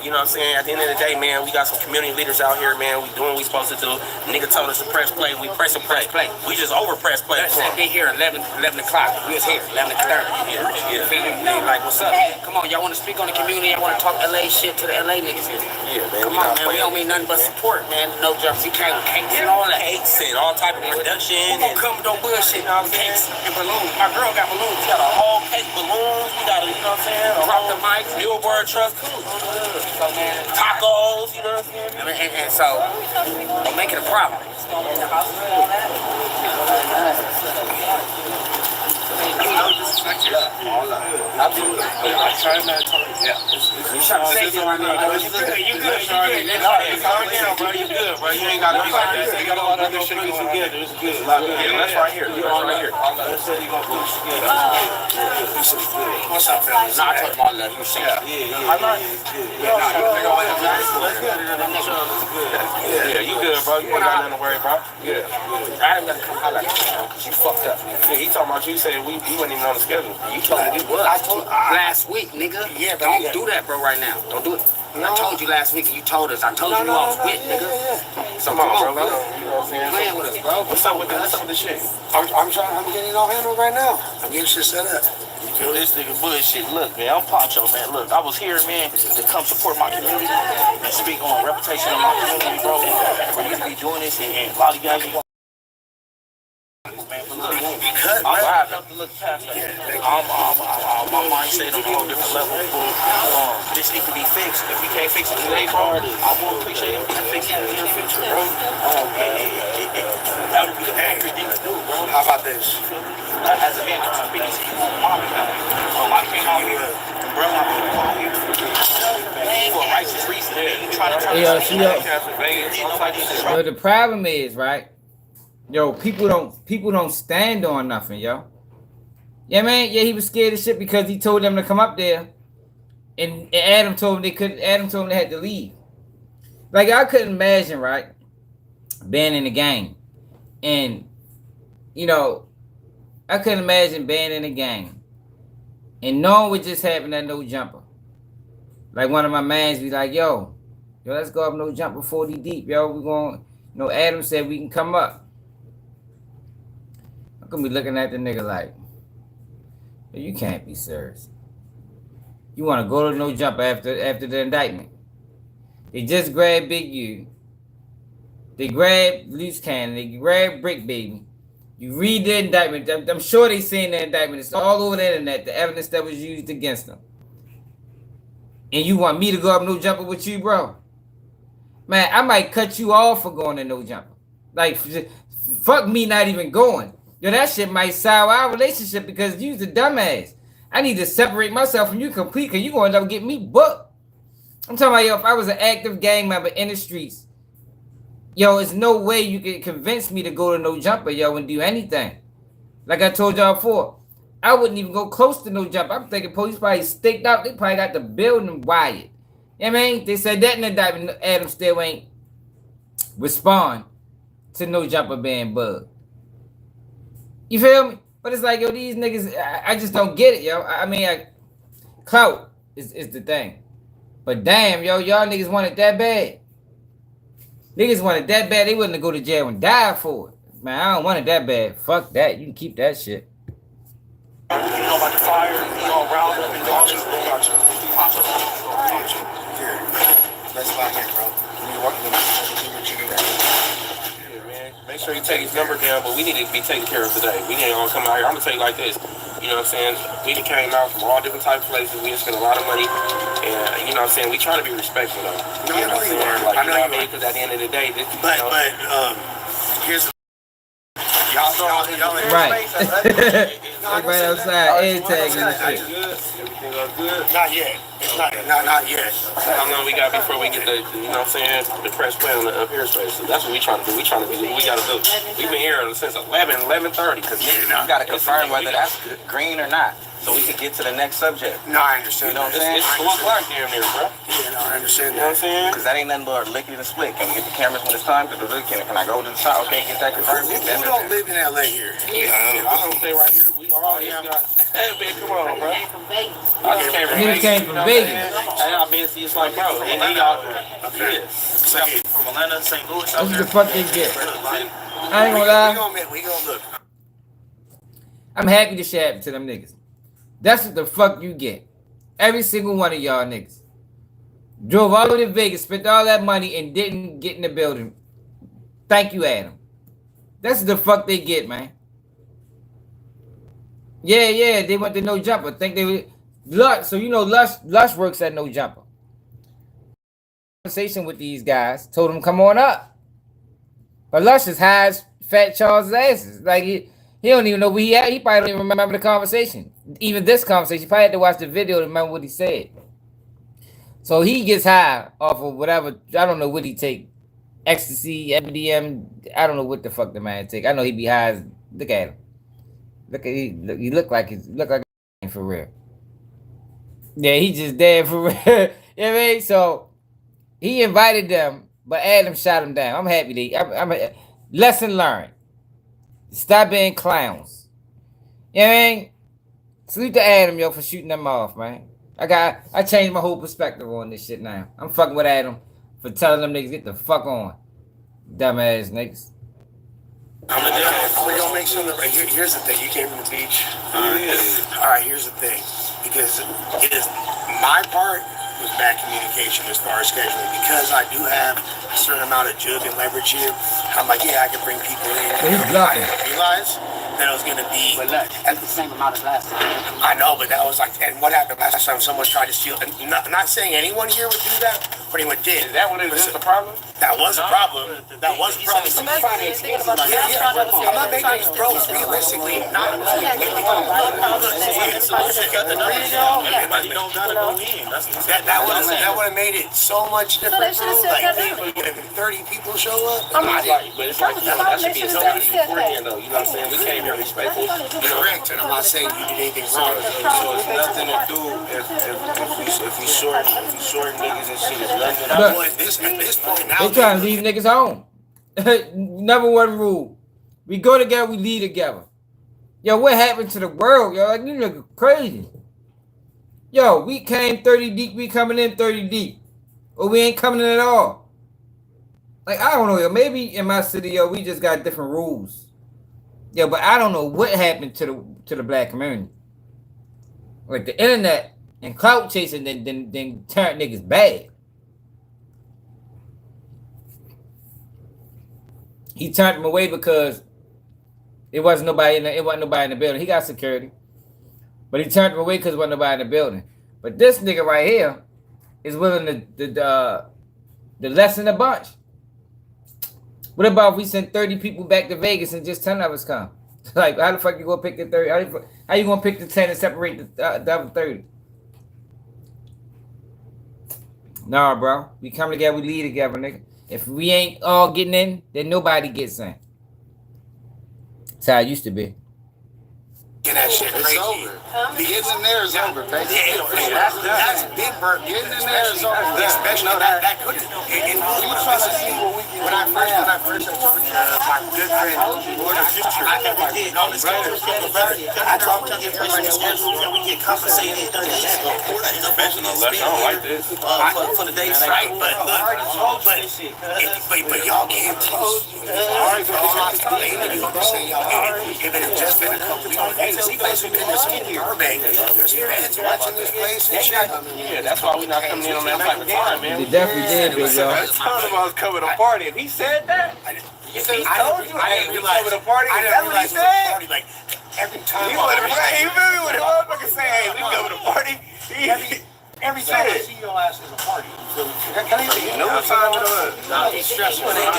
You know what I'm saying? At the end of the day, man, we got some community leaders out here, man. We doing what we supposed to do. Nigga told us to press play. We press and press play. We just over press play. Let's be here at 11 o'clock. We was here, 11:30. Yeah. Like, what's up? Come on, y'all want to speak on the community? Y'all want to talk LA shit to the LA niggas? Yeah, man. Come on, man. We don't mean nothing but support, man. No jumps. You can't cakes and all that. Cakes and all type of production. We gonna come with no bullshit. Cakes and balloons. My girl got balloons. She got a whole cake balloons, we got, you know what I'm saying? Drop the mic. Billboard truck, cool. So, man, Tacos, you know what I'm saying? and so, don't make it a problem. Absolutely. I try not to talk. Yeah. You trying to say it right now. You good. You good. Calm down, bro. You good, bro. You ain't got to be like that. You got a lot of other shit going together. It's good. Yeah, that's right here. That's right here. Let's say you gonna push together. What's up, fellas? Nah, I told him all that. You see. Yeah. I like it. Yeah, you good, bro. You ain't got nothing to worry about. Yeah. I ain't gonna come holler at you, bro, because you fucked up, nigga. Yeah, he talking about you saying we wasn't even on the schedule. You told me we was. I told last week, nigga. Yeah, but don't do that, bro, right now. Don't do it. I told you last week and you told us. I told you I was with, nigga. So Come on, bro. You know what I'm saying? Playing with us, bro. What's up with this shit? I'm getting it all handled right now. I'm getting shit set up. Yo, this nigga bullshit. Look, man, I'm Pacho, man. Look, I was here, man, to come support my community and speak on reputation of my community, bro. For you to be doing this and a lot of you guys, I'm glad enough to look past that. My mindset on a whole different level. This needs to be fixed. If we can't fix it today, bro, I will appreciate it if we can fix it in the near future, bro. That would be the accurate thing to do, bro. How about this? As a man, I'm speaking to you. I came out here and brought my people out here for a righteous reason. You trying to Yo, the problem is, right? Yo, people don't stand on nothing, yo. Yeah, man. Yeah, he was scared of shit because he told them to come up there, and Adam told them they couldn't. Adam told them they had to leave. Like I couldn't imagine, right, being in the gang, and you know, I couldn't imagine being in the gang, and knowing what just happened at No Jumper. Like one of my mans be like, yo, let's go up No Jumper 40 deep, yo. We going, Adam said we can come up. I'm gonna be looking at the nigga like, you can't be serious. You want to go to No Jumper after the indictment? They just grabbed Big U. They grabbed Loose Cannon. They grabbed Brick Baby. You read the indictment. I'm sure they seen the indictment. It's all over the internet. The evidence that was used against them. And you want me to go up No Jumper with you, bro? Man, I might cut you off for going to No Jumper. Like, fuck me not even going. Yo, that shit might sour our relationship because you's a dumbass. I need to separate myself from you completely because you going to end up getting me booked. I'm talking about, yo, if I was an active gang member in the streets, yo, there's no way you can convince me to go to No Jumper, yo, and do anything. Like I told y'all before, I wouldn't even go close to No Jumper. I'm thinking police probably staked out. They probably got the building wired. You know what I mean? They said that in the indictment. Adam still ain't respond to No Jumper being bugged. You feel me? But it's like, yo, these niggas, I just don't get it, yo. I mean, clout is the thing. But damn, yo, y'all niggas want it that bad. Niggas want it that bad, they wouldn't go to jail and die for it. Man, I don't want it that bad. Fuck that. You can keep that shit. You know about the fire, you all round up and all this. Let's fly here, bro. You're working with Make sure you take his number down, but we need to be taken care of today. We ain't gonna come out here. I'm gonna tell you like this. You know what I'm saying? We done came out from all different types of places. We done spent a lot of money. And, you know what I'm saying? We try to be respectful, though. No, you know what I'm saying? Like, you know what I mean? Because at the end of the day, this, But here's y'all in Right. space. Right outside, air tagging and shit. everything goes good. Not yet. Not yet. How long we got before we get the, you know what I'm saying, the press play on the up here space? So that's what we trying to do. We trying to do what we got to do. We've been here since 11:30 because You gotta confirm whether that's green or not, so we can get to the next subject. No, I understand. You know what I'm saying? it's 4 o'clock here, bro. Yeah, no, I understand You know what I'm saying? Because that ain't nothing but lickety and split. Can we get the cameras when it's time? Can I go to the side? Okay, get that confirmed. Who don't live in LA here? Yeah, I don't stay right here. We all here. Hey, man, come on, bro. I just came from Niggas came from Vegas. Hey, I've been see it's like, bro, and they y'all from Atlanta, St. Louis. This is the fuck they get. I ain't gonna lie. We gonna look. I'm happy this shit happened to them niggas. That's what the fuck you get. Every single one of y'all niggas. Drove all the way to Vegas, spent all that money, and didn't get in the building. Thank you, Adam. That's what the fuck they get, man. Yeah, they went to No Jumper. Think they were Lush. So you know Lush works at No Jumper. Conversation with these guys, told them come on up. But Lush is high as Fat Charles' asses. Like he don't even know where he at. He probably don't even remember the conversation. Even this conversation, he probably had to watch the video to remember what he said. So he gets high off of whatever. I don't know what he take. Ecstasy, MDM. I don't know what the fuck the man take. I know he be high as, look at him. He look like for real. Yeah, he just dead for real. You know what I mean? So he invited them, but Adam shot him down. I'm happy that lesson learned. Stop being clowns. You know what I mean? Salute to Adam, yo, for shooting them off, man. I changed my whole perspective on this shit now. I'm fucking with Adam for telling them niggas get the fuck on. Dumbass niggas. I'm gonna make sure that here's the thing. You came from the beach. All right, here's the thing. Because it is my part was bad communication as far as scheduling. Because I do have a certain amount of jug and leverage here, I'm like, yeah, I can bring people in. So he's blocking. I didn't realize that it was gonna be. But look, that's the same amount as last time. I know, but that was like, and what happened last time? Someone tried to steal. And not saying anyone here would do that, but anyone did. Is that what it is? The problem? That was a problem. That was a problem. I'm not making it, bro. Realistically, not. That would have made it so much different. Like 30 people show up. But it's like that should be a starting beforehand, though. You know what I'm saying? We came here respectful. Correct, and I'm not saying you did anything wrong. So it's nothing to do if you short niggas and shit. It's nothing. At this point now. They trying to leave niggas home. Number one rule. We go together, we leave together. Yo, what happened to the world, yo? You niggas crazy. Yo, we came 30 deep, we coming in 30 deep. Or we ain't coming in at all. Like, I don't know, yo. Maybe in my city, yo, we just got different rules. Yeah, but I don't know what happened to the black community. Like the internet and clout chasing then turned niggas bad. He turned him away because it wasn't nobody in the building. He got security. But he turned him away because there wasn't nobody in the building. But this nigga right here is willing to lessen the bunch. What about if we send 30 people back to Vegas and just 10 of us come? Like, how the fuck you gonna pick the 30? How you gonna pick the 10 and separate the other 30? Nah, bro. We come together, we lead together, nigga. If we ain't all getting in, then nobody gets in. That's how it used to be. That shit crazy. It's over. Getting in there is over, baby. That's big bird. Getting in there is over. Especially that could. When I first my good friend, Lord of Future, I talked to him and we get compensated for the day's right, but y'all can't close. If it had just been a couple of this place we've been in Burbank. There's fans watching this place and shit. Yeah, that's why we not coming in on that type of time, man. They definitely did, big y'all. That's Carnival's coming to party. If he said that, he told you. I didn't realize. Coming to party. That's what he said. Like every time. He would have said, you feel me? When the motherfucker say, hey, we coming to party. Every time I see your ass is a party. You know what time it is. Nah, he's stressful. Make sure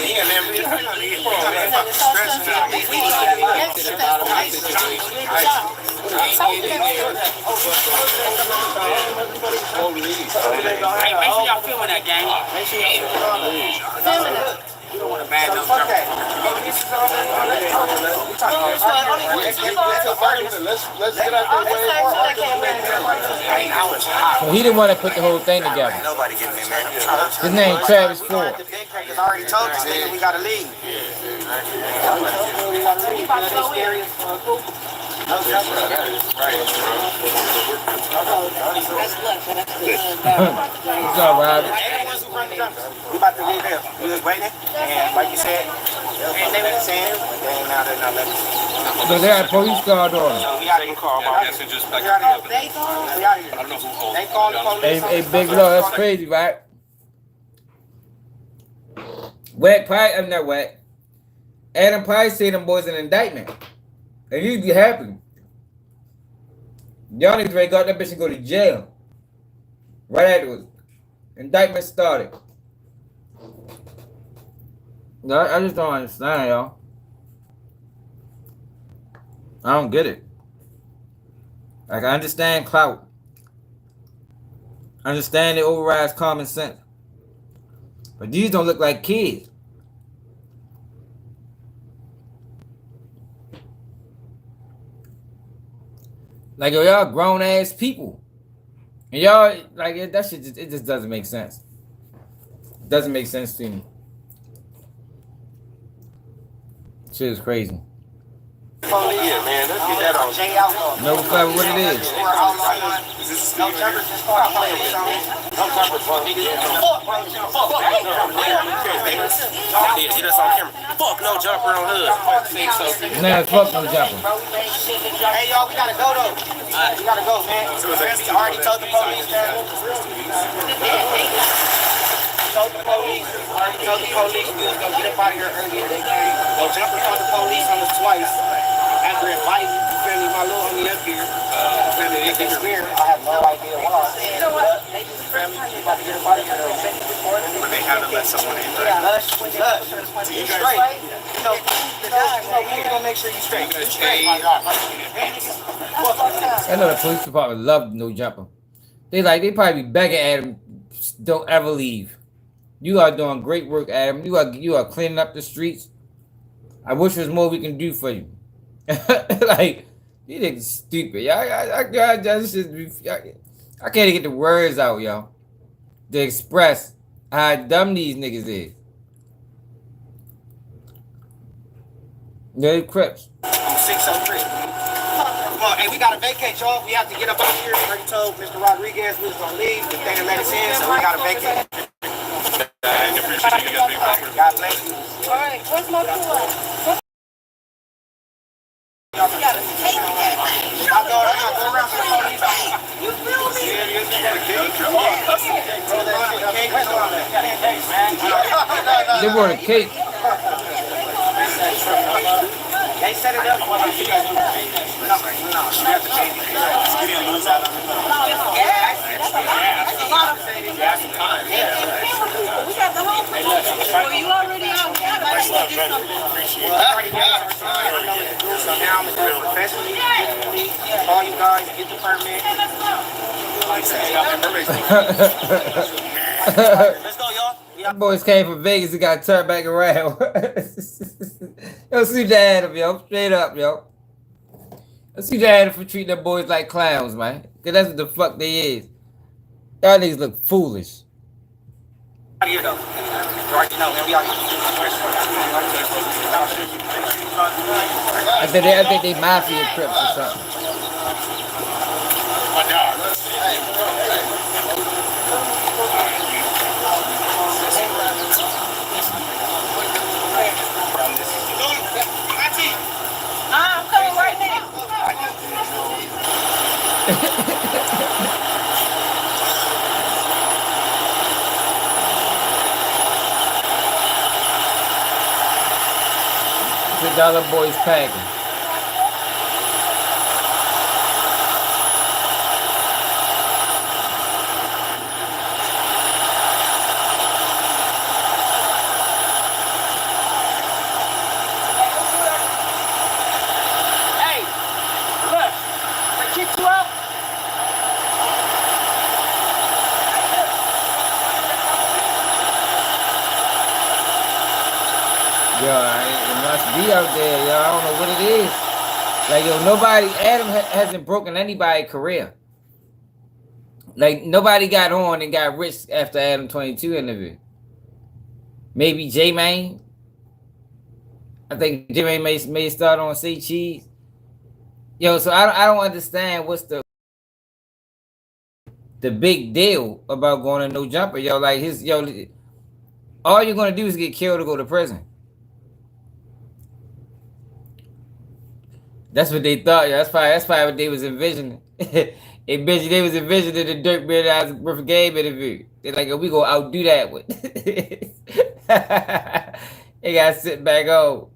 y'all filming that game. Make sure y'all filming it. You don't want to bad enough. Let's get out there. So he didn't want to put the whole thing together. Nobody getting in there. His name Travis Ford. I already told this nigga we gotta leave. What's up, Rob? We about to leave here. We was waiting, and like you said, they were saying, they ain't now they're not letting us. So they got a police guard on him. So we got to call my messengers back up. We out here. I don't know who called. They called the police. Hey, Big Low, that's crazy, right? Wack Pie, I'm not Wack. Adam Pie said them boys an indictment. And you'd be happy. Y'all niggas ready got that bitch and go to jail. Right afterwards. Indictment started. No, I just don't understand, y'all. I don't get it. Like, I understand clout. I understand it overrides common sense. But these don't look like kids. Like, y'all grown ass people. And y'all, like, that shit just, it just doesn't make sense. It doesn't make sense to me. Shit is crazy. Yeah, man, let's get that on. No clever what it is. No jumper, just start playing with something. No jumper, fuck. See, that's on camera. Fuck no jumper on hood. Nah, fuck no jumper. Hey, y'all, we gotta go, though. We gotta go, man. We already told the police that. Told the police we was gonna get up out of here earlier. They came. No jumper told the police on us twice. After inviting my little homie up here, it's weird. I have no idea why. You know what? Family about to get up out of here. But they had to let someone in. Yeah, hush. You straight. No, we're gonna make sure you straight. You straight. I know the police department love no jumper. They probably be begging Adam, don't ever leave. You are doing great work, Adam. You are cleaning up the streets. I wish there's more we can do for you. Like, you niggas stupid. I can't even get the words out, y'all, to express how dumb these niggas is. They're Crips. 603. Come on, hey, we gotta vacate, y'all. We have to get up out here. We already told Mr. Rodriguez we was gonna leave. If they didn't let us in, so we gotta vacate. God bless you. All right, where's my tool? I'll go around to the police. You feel me? They want a cake. They set it up for us. You have to change it. You didn't lose out on it. That's a lot of time. We got the whole thing. Well, you already on camera. Let's do something. So now I'm going to do it professionally. All you guys get the permit. Let's go, y'all. Them boys came from Vegas and got turned back around. Yo, see Adam, yo. Straight up, yo. Let's see Adam for treating them boys like clowns, man. Cause that's what the fuck they is. Y'all niggas look foolish. Here, though. I think they mafia Crips or something. I'm coming right now. The Dollar Boys packing. Hey, look, I kicked you out. Yo, it must be out there, yo. I don't know what it is. Like, yo, Adam hasn't broken anybody's career. Like, nobody got on and got rich after Adam 22 interview. Maybe J-Mane. I think J-Mane may start on Say Cheese. Yo, so I don't understand what's the big deal about going to No Jumper, yo. Like, all you're gonna do is get killed or go to prison. That's what they thought. Yeah, that's probably what they was envisioning. They was envisioning the Dirk Beard as a perfect game interview. They're like, oh, we gonna outdo that one. They gotta sit back on.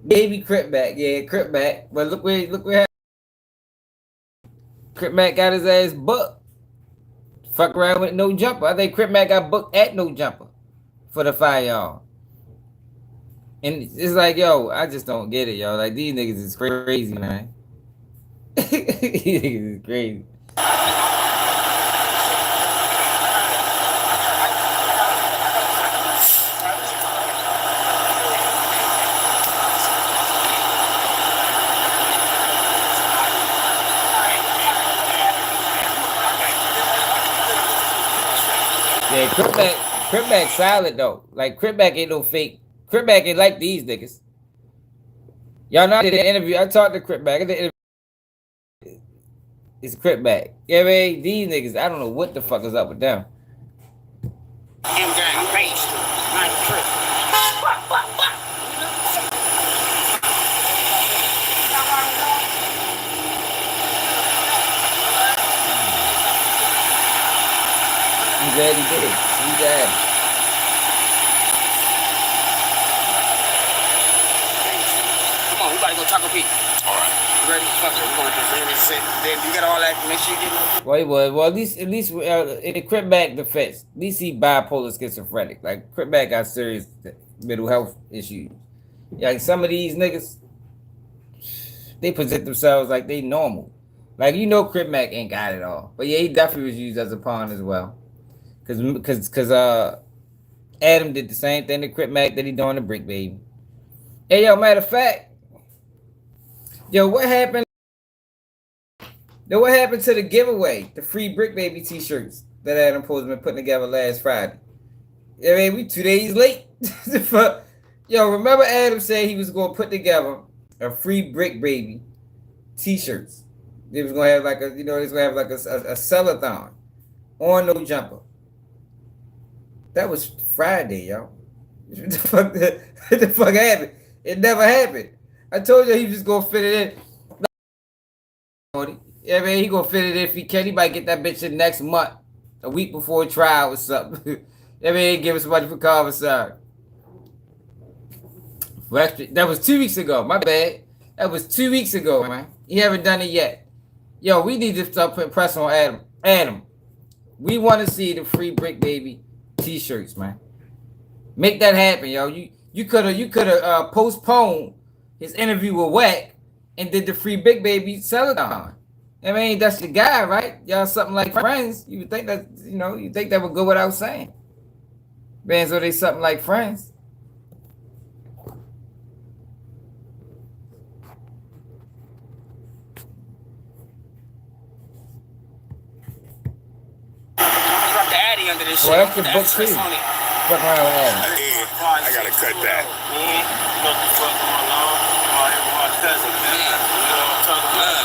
Baby Crip back, yeah, Crip back. But look where Crip Mac got his ass booked. Fuck around with no jumper. I think Crip Mac got booked at no jumper for the firearm. And it's like, yo, I just don't get it, yo. Like, these niggas is crazy, man. These niggas is crazy. Yeah, Crip Mac solid though. Like Crip Mac ain't no fake. Crip Mac ain't like these niggas. Y'all know I did an interview. I talked to Crip Mac. I did an interview. It's Crip Mac. Yeah, man, these niggas, I don't know what the fuck is up with them. I'm glad he did it. He's glad. Come on, we about to go Taco Pete. All right. You ready? Fuck it. We're going to do this. Then you got all that. Make sure you get it. Well, he was. Well, at least in the Crip Mac defense, at least he bipolar schizophrenic. Like Crip Mac got serious mental health issues. Yeah, like some of these niggas, they present themselves like they normal. Like, you know, Crip Mac ain't got it all. But yeah, he definitely was used as a pawn as well. Cause Adam did the same thing to Crip Mac that he doing to Brick Baby. Hey, yo, matter of fact, yo, what happened? Yo, what happened to the giveaway, the free Brick Baby t-shirts that Adam Post been putting together last Friday? I mean, we 2 days late. Yo, remember Adam said he was gonna put together a free Brick Baby t-shirts. They was gonna have like a, you know, they was gonna have like a sellathon on No Jumper. That was Friday, y'all. What the fuck happened? It never happened. I told you he was just gonna fit it in. Yeah, man, he gonna fit it in if he can. He might get that bitch in next month, a week before trial or something. Yeah, man, give us money for commissary. That was 2 weeks ago. My bad. That was 2 weeks ago, man. He haven't done it yet. Yo, we need to start putting pressure on Adam. Adam, we want to see the free Brick Baby t-shirts, man. Make that happen, yo. You could have postponed his interview with Wack and did the free Big Baby sellathon. I mean, that's the guy, right? Y'all something like friends. You would think that, you know, you think that would go without saying. Man, so they something like friends. Under this Well, shit. that's the book too. Fuck around with Adam. I gotta cut that.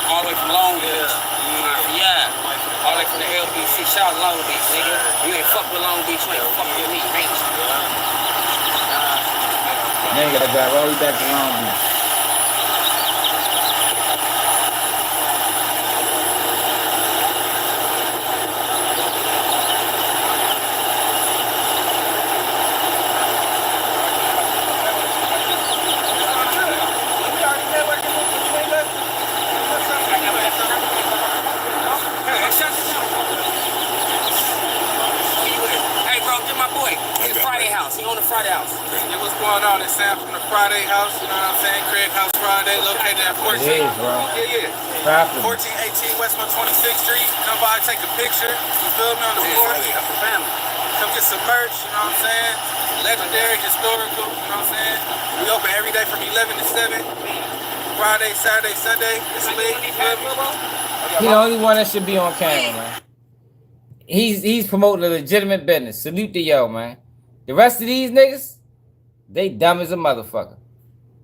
All the way from Long Beach. Yeah. All the way from the LBC. Shout out Long Beach, nigga. You ain't fuck with Long Beach, you ain't fuck with me, man. Now you gotta drive all the way back to Long Beach. Friday House. Yeah, what's going on? It's Sam from the Friday House, you know what I'm saying? Craig House Friday, located at 14. It is, bro. Yeah. 1418 West 126th Street. Come by, take a picture. You feel me on the floor? Come get some merch, you know what I'm saying? Legendary, historical, you know what I'm saying? We open every day from 11 to 7. Friday, Saturday, Sunday. It's lit, you feel me? He's the only one that should be on camera, man. He's promoting a legitimate business. Salute to yo, man. The rest of these niggas, they dumb as a motherfucker.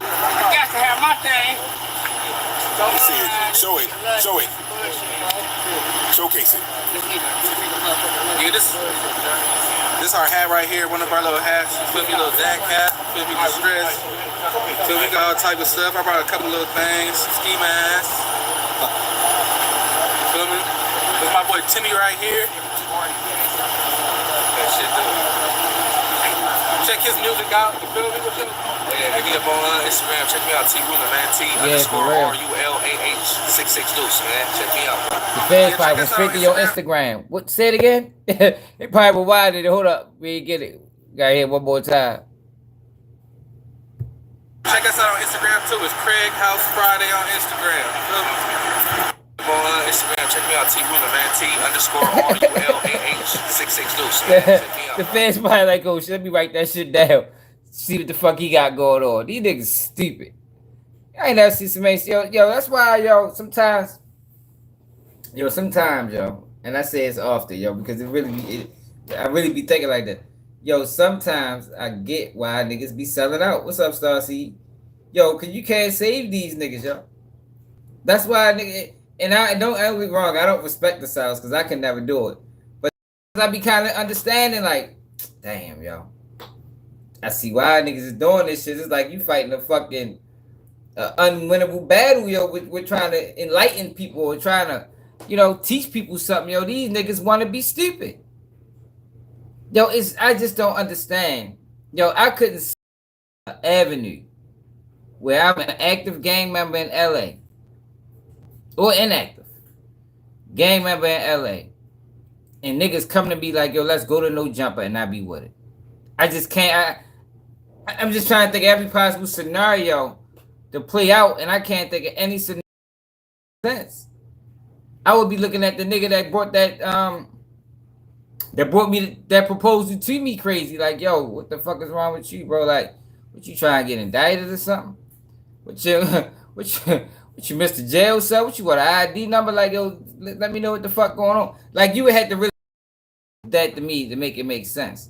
I got to have my thing. Let me see it. Show it. Show it. Showcase it. Yeah, this our hat right here, one of our little hats. You feel me, little Zach hat. You feel me, distress. So we got all type of stuff. I brought a couple little things. Ski mask. Feel me? There's my boy Timmy right here. That shit, dude. Check his music out. You feel me? yeah, hit me up on Instagram. Check me out, T Ruler, man. T underscore RULAH 66 Deuce, man. Check me out. The feds probably went straight to your Instagram. What? Say it again. They probably were wide. Hold up. We didn't get it. Got here one more time. Check us out on Instagram too. It's Craig House Friday on Instagram. On Instagram, check me out, T Ruler, man. T underscore RULAH 66 Deuce. The fans probably like, oh, let me write that shit down. See what the fuck he got going on. These niggas stupid. I ain't never see some man. Yo, that's why, sometimes, and I say it's often, because I really be thinking like that. Sometimes I get why niggas be selling out. What's up, Star C? Cause you can't save these niggas, yo. That's why, nigga. And I don't get me wrong. I don't respect the South because I can never do it. But I be kind of understanding, like, damn, yo. I see why niggas is doing this shit. It's like you fighting a fucking unwinnable battle, yo. We're trying to enlighten people or trying to, teach people something, yo. These niggas want to be stupid. I just don't understand. I couldn't see an avenue where I'm an active gang member in LA or inactive gang member in LA and niggas come to be like, yo, let's go to No Jumper and I be with it. I just can't. I'm just trying to think of every possible scenario to play out, and I can't think of any scenario sense. I would be looking at the nigga that brought that that proposal to me crazy. Like, yo, what the fuck is wrong with you, bro? Like, what you trying to get indicted or something? What you Mr. Jail cell? What you want, an ID number? Like, yo, let me know what the fuck going on. Like, you would have to really that to me to make it make sense.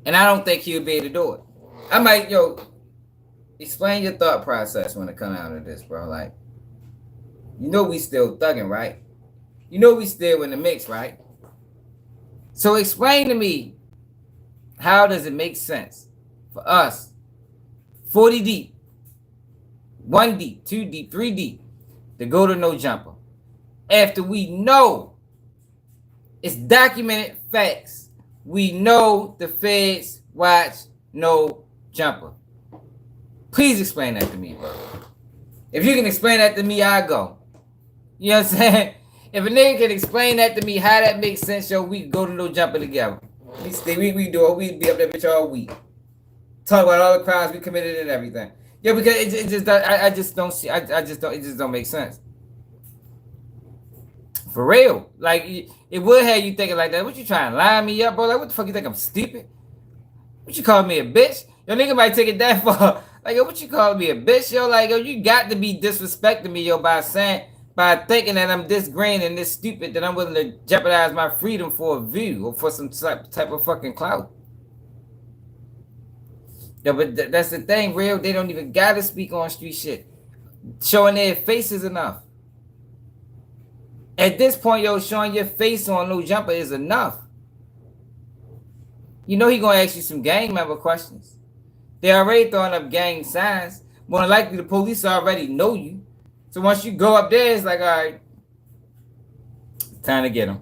And I don't think he would be able to do it. I might, explain your thought process when it comes out of this, bro. Like, we still thugging, right? We still in the mix, right? So explain to me, how does it make sense for us, 40 deep, 1 deep, 2 deep, 3 deep, to go to No Jumper after we know it's documented facts? We know the feds watch No Jumper. Please explain that to me, bro. If you can explain that to me, I go. You know what I'm saying? If a nigga can explain that to me, how that makes sense, we go to No Jumper together. We do it. We be up there bitch all week. Talk about all the crimes we committed and everything. Because it just I just don't see. It just don't make sense. For real. Like, it would have you thinking like that. What you trying to line me up, bro? Like, what the fuck you think I'm stupid? What you call me a bitch? Nigga might take it that far. Like, yo, what you calling me a bitch, yo? Like, yo, you got to be disrespecting me, yo, by thinking that I'm this green and this stupid that I'm willing to jeopardize my freedom for a view or for some type of fucking clout. But that's the thing, real. They don't even gotta speak on street shit. Showing their faces enough. At this point, showing your face on No Jumper is enough. He gonna ask you some gang member questions. They already throwing up gang signs. More than likely, the police already know you. So once you go up there, it's like, all right, time to get them.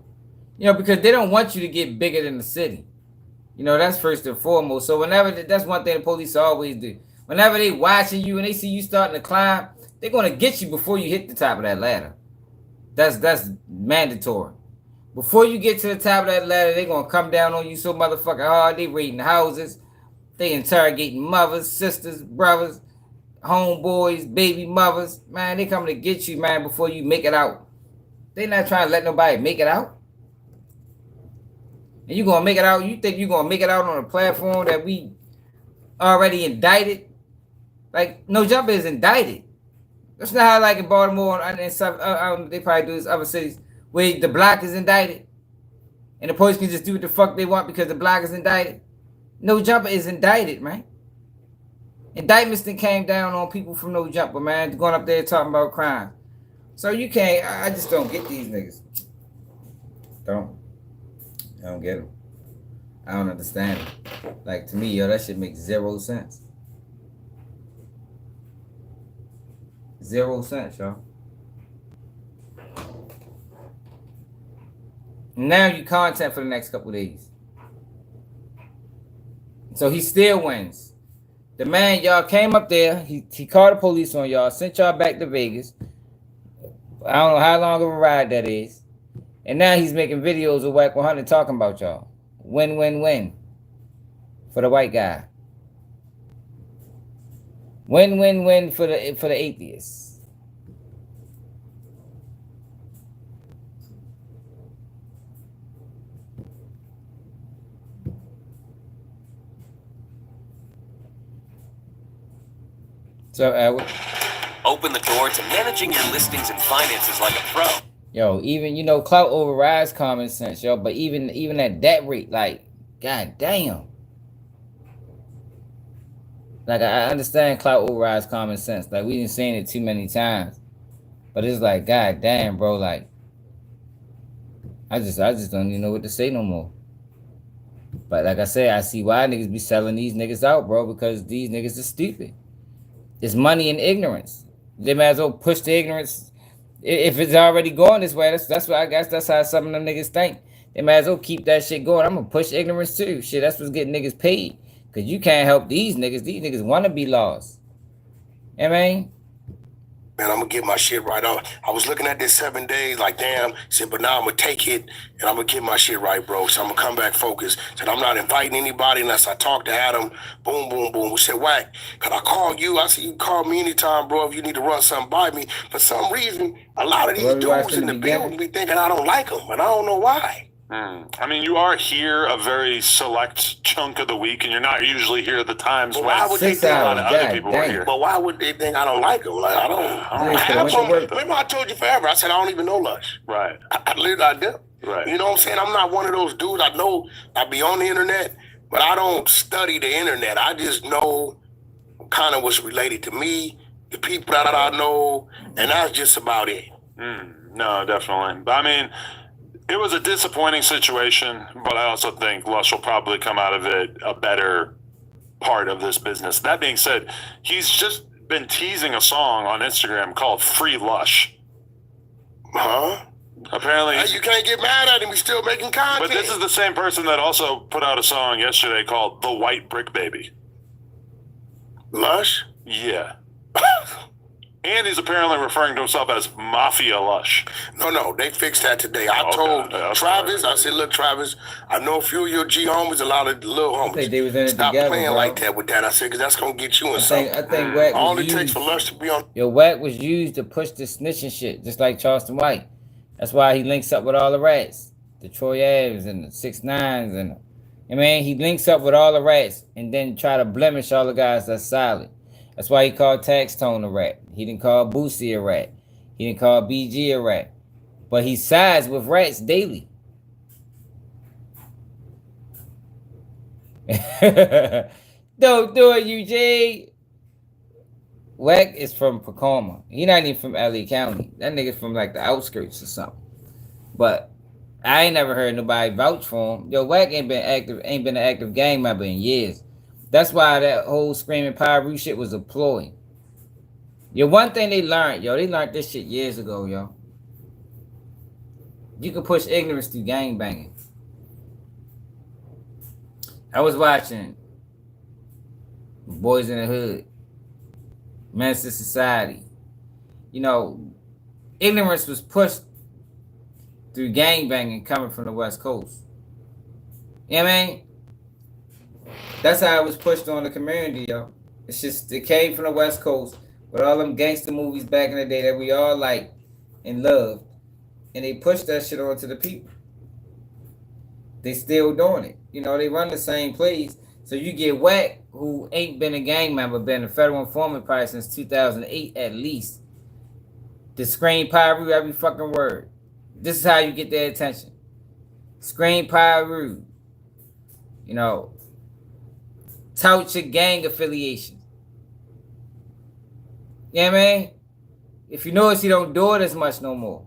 Because they don't want you to get bigger than the city. That's first and foremost. So that's one thing the police always do. Whenever they watching you and they see you starting to climb, they're gonna get you before you hit the top of that ladder. That's mandatory. Before you get to the top of that ladder, they're gonna come down on you so motherfucking hard. They raiding houses. They interrogating mothers, sisters, brothers, homeboys, baby mothers. Man, they coming to get you, man, before you make it out. They not trying to let nobody make it out. And you gonna make it out? You think you gonna make it out on a platform that we already indicted? Like, No Jumper is indicted. That's not how, like, in Baltimore and stuff. They probably do this other cities where the block is indicted, and the police can just do what the fuck they want because the block is indicted. No Jumper is indicted, man. Indictments that came down on people from No Jumper, man, going up there talking about crime. So you can't. I just don't get these niggas. I don't get them. I don't understand them. Like, to me, that shit makes 0 sense. 0 cents, y'all. Now you content for the next couple days. So he still wins. The man, y'all came up there. He called the police on y'all, sent y'all back to Vegas. I don't know how long of a ride that is. And now he's making videos of Wack 100 talking about y'all. Win, win, win. For the white guy. Win, win, win for the atheists. So, Edward. Open the door to managing your listings and finances like a pro. Yo, even, you know, clout overrides common sense, yo. But even at that rate, like, god damn. Like, I understand clout overrides common sense. Like, we been saying it too many times. But it's like, god damn, bro. Like, I just don't even know what to say no more. But like I said, I see why niggas be selling these niggas out, bro. Because these niggas are stupid. It's money and ignorance. They might as well push the ignorance. If it's already going this way, that's what I guess that's how some of them niggas think. They might as well keep that shit going. I'm gonna push ignorance too. Shit, that's what's getting niggas paid. Cause you can't help these niggas. These niggas wanna be lost. You know what I mean? Man, I'm gonna get my shit right on. I was looking at this 7 days, like damn. Said, but now I'm gonna take it and I'm gonna get my shit right, bro. So I'm gonna come back focused. Said I'm not inviting anybody unless I talk to Adam. Boom, boom, boom. We said, Wack, can I call you? I said, you can call me anytime, bro, if you need to run something by me. For some reason, a lot of these dudes in the building be thinking I don't like them, and I don't know why. I mean, you are here a very select chunk of the week, and you're not usually here at the times when why would they think a lot of other people are here. But why would they think I don't like them? Like, I don't. Remember I told you forever. I said I don't even know Lush. Right. I literally I do. Right. You know what I'm saying? I'm not one of those dudes. I know I be on the internet, but I don't study the internet. I just know kind of what's related to me, the people that I know, and that's just about it. No, definitely. But I mean, it was a disappointing situation, but I also think Lush will probably come out of it a better part of this business. That being said, he's just been teasing a song on Instagram called Free Lush. Huh? Apparently, you can't get mad at him. He's still making content. But this is the same person that also put out a song yesterday called The White Brick Baby. Lush? Yeah. And he's apparently referring to himself as Mafia Lush. No, they fixed that today. I told Travis, I said, look, Travis, I know a few of your G homies, a lot of the little homies. I think they was in it Stop together, playing bro. like that with that. I said, because that's going to get you in something. I think Wack all was it takes for Lush to be on. Yo, Wack was used to push the snitching shit, just like Charleston White. That's why he links up with all the rats. The Troy Aves and the 6ix9ines and I mean, he links up with all the rats and then try to blemish all the guys that's solid. That's why he called Tax Tone a rat. He didn't call Boosie a rat. He didn't call BG a rat. But he sides with rats daily. Don't do it, UJ. Wack is from Tacoma. He not even from LA County. That nigga's from like the outskirts or something. But I ain't never heard nobody vouch for him. Yo, Wack ain't been an active gang member in years. That's why that whole Screaming Pyru shit was a ploy. Yo, one thing they learned this shit years ago, yo. You can push ignorance through gang banging. I was watching Boys in the Hood, Menace to Society. You know, ignorance was pushed through gang banging coming from the West Coast. You know what I mean? That's how it was pushed on the community, yo. It's just, it came from the West Coast with all them gangster movies back in the day that we all liked and loved. And they pushed that shit onto the people. They still doing it. You know, they run the same plays. So you get Wack, who ain't been a gang member, been a federal informant probably since 2008 at least. To scream Pyru every fucking word. This is how you get their attention. Scream Pyru. You know, tout your gang affiliations. You know what I mean? If you notice, he don't do it as much no more.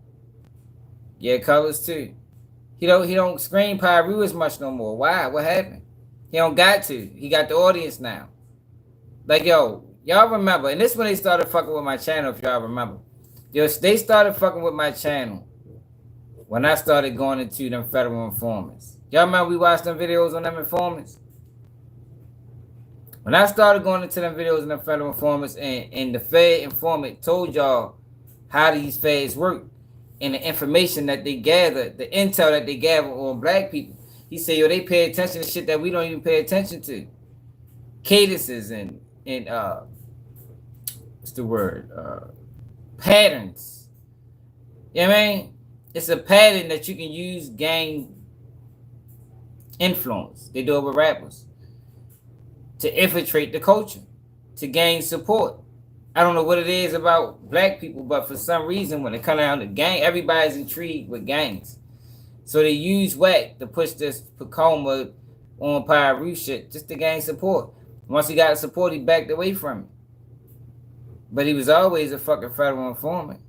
Yeah, Colors too. He don't scream Pyru as much no more. Why? What happened? He don't got to. He got the audience now. Like, yo, y'all remember, and this is when they started fucking with my channel, if y'all remember. Yo, they started fucking with my channel when I started going into them federal informants. Y'all remember we watched them videos on them informants? When I started going into them videos and the federal informants, and the Fed informant told y'all how these feds work and the information that they gather, the intel that they gather on black people, he said, yo, they pay attention to shit that we don't even pay attention to. Cadences and what's the word? Patterns. You know what I mean? It's a pattern that you can use, gain influence. They do it with rappers. To infiltrate the culture, to gain support. I don't know what it is about black people, but for some reason, when it comes down to gang, everybody's intrigued with gangs. So they use Wack to push this Pacoma on Pyru shit just to gain support. Once he got support, he backed away from it. But he was always a fucking federal informant.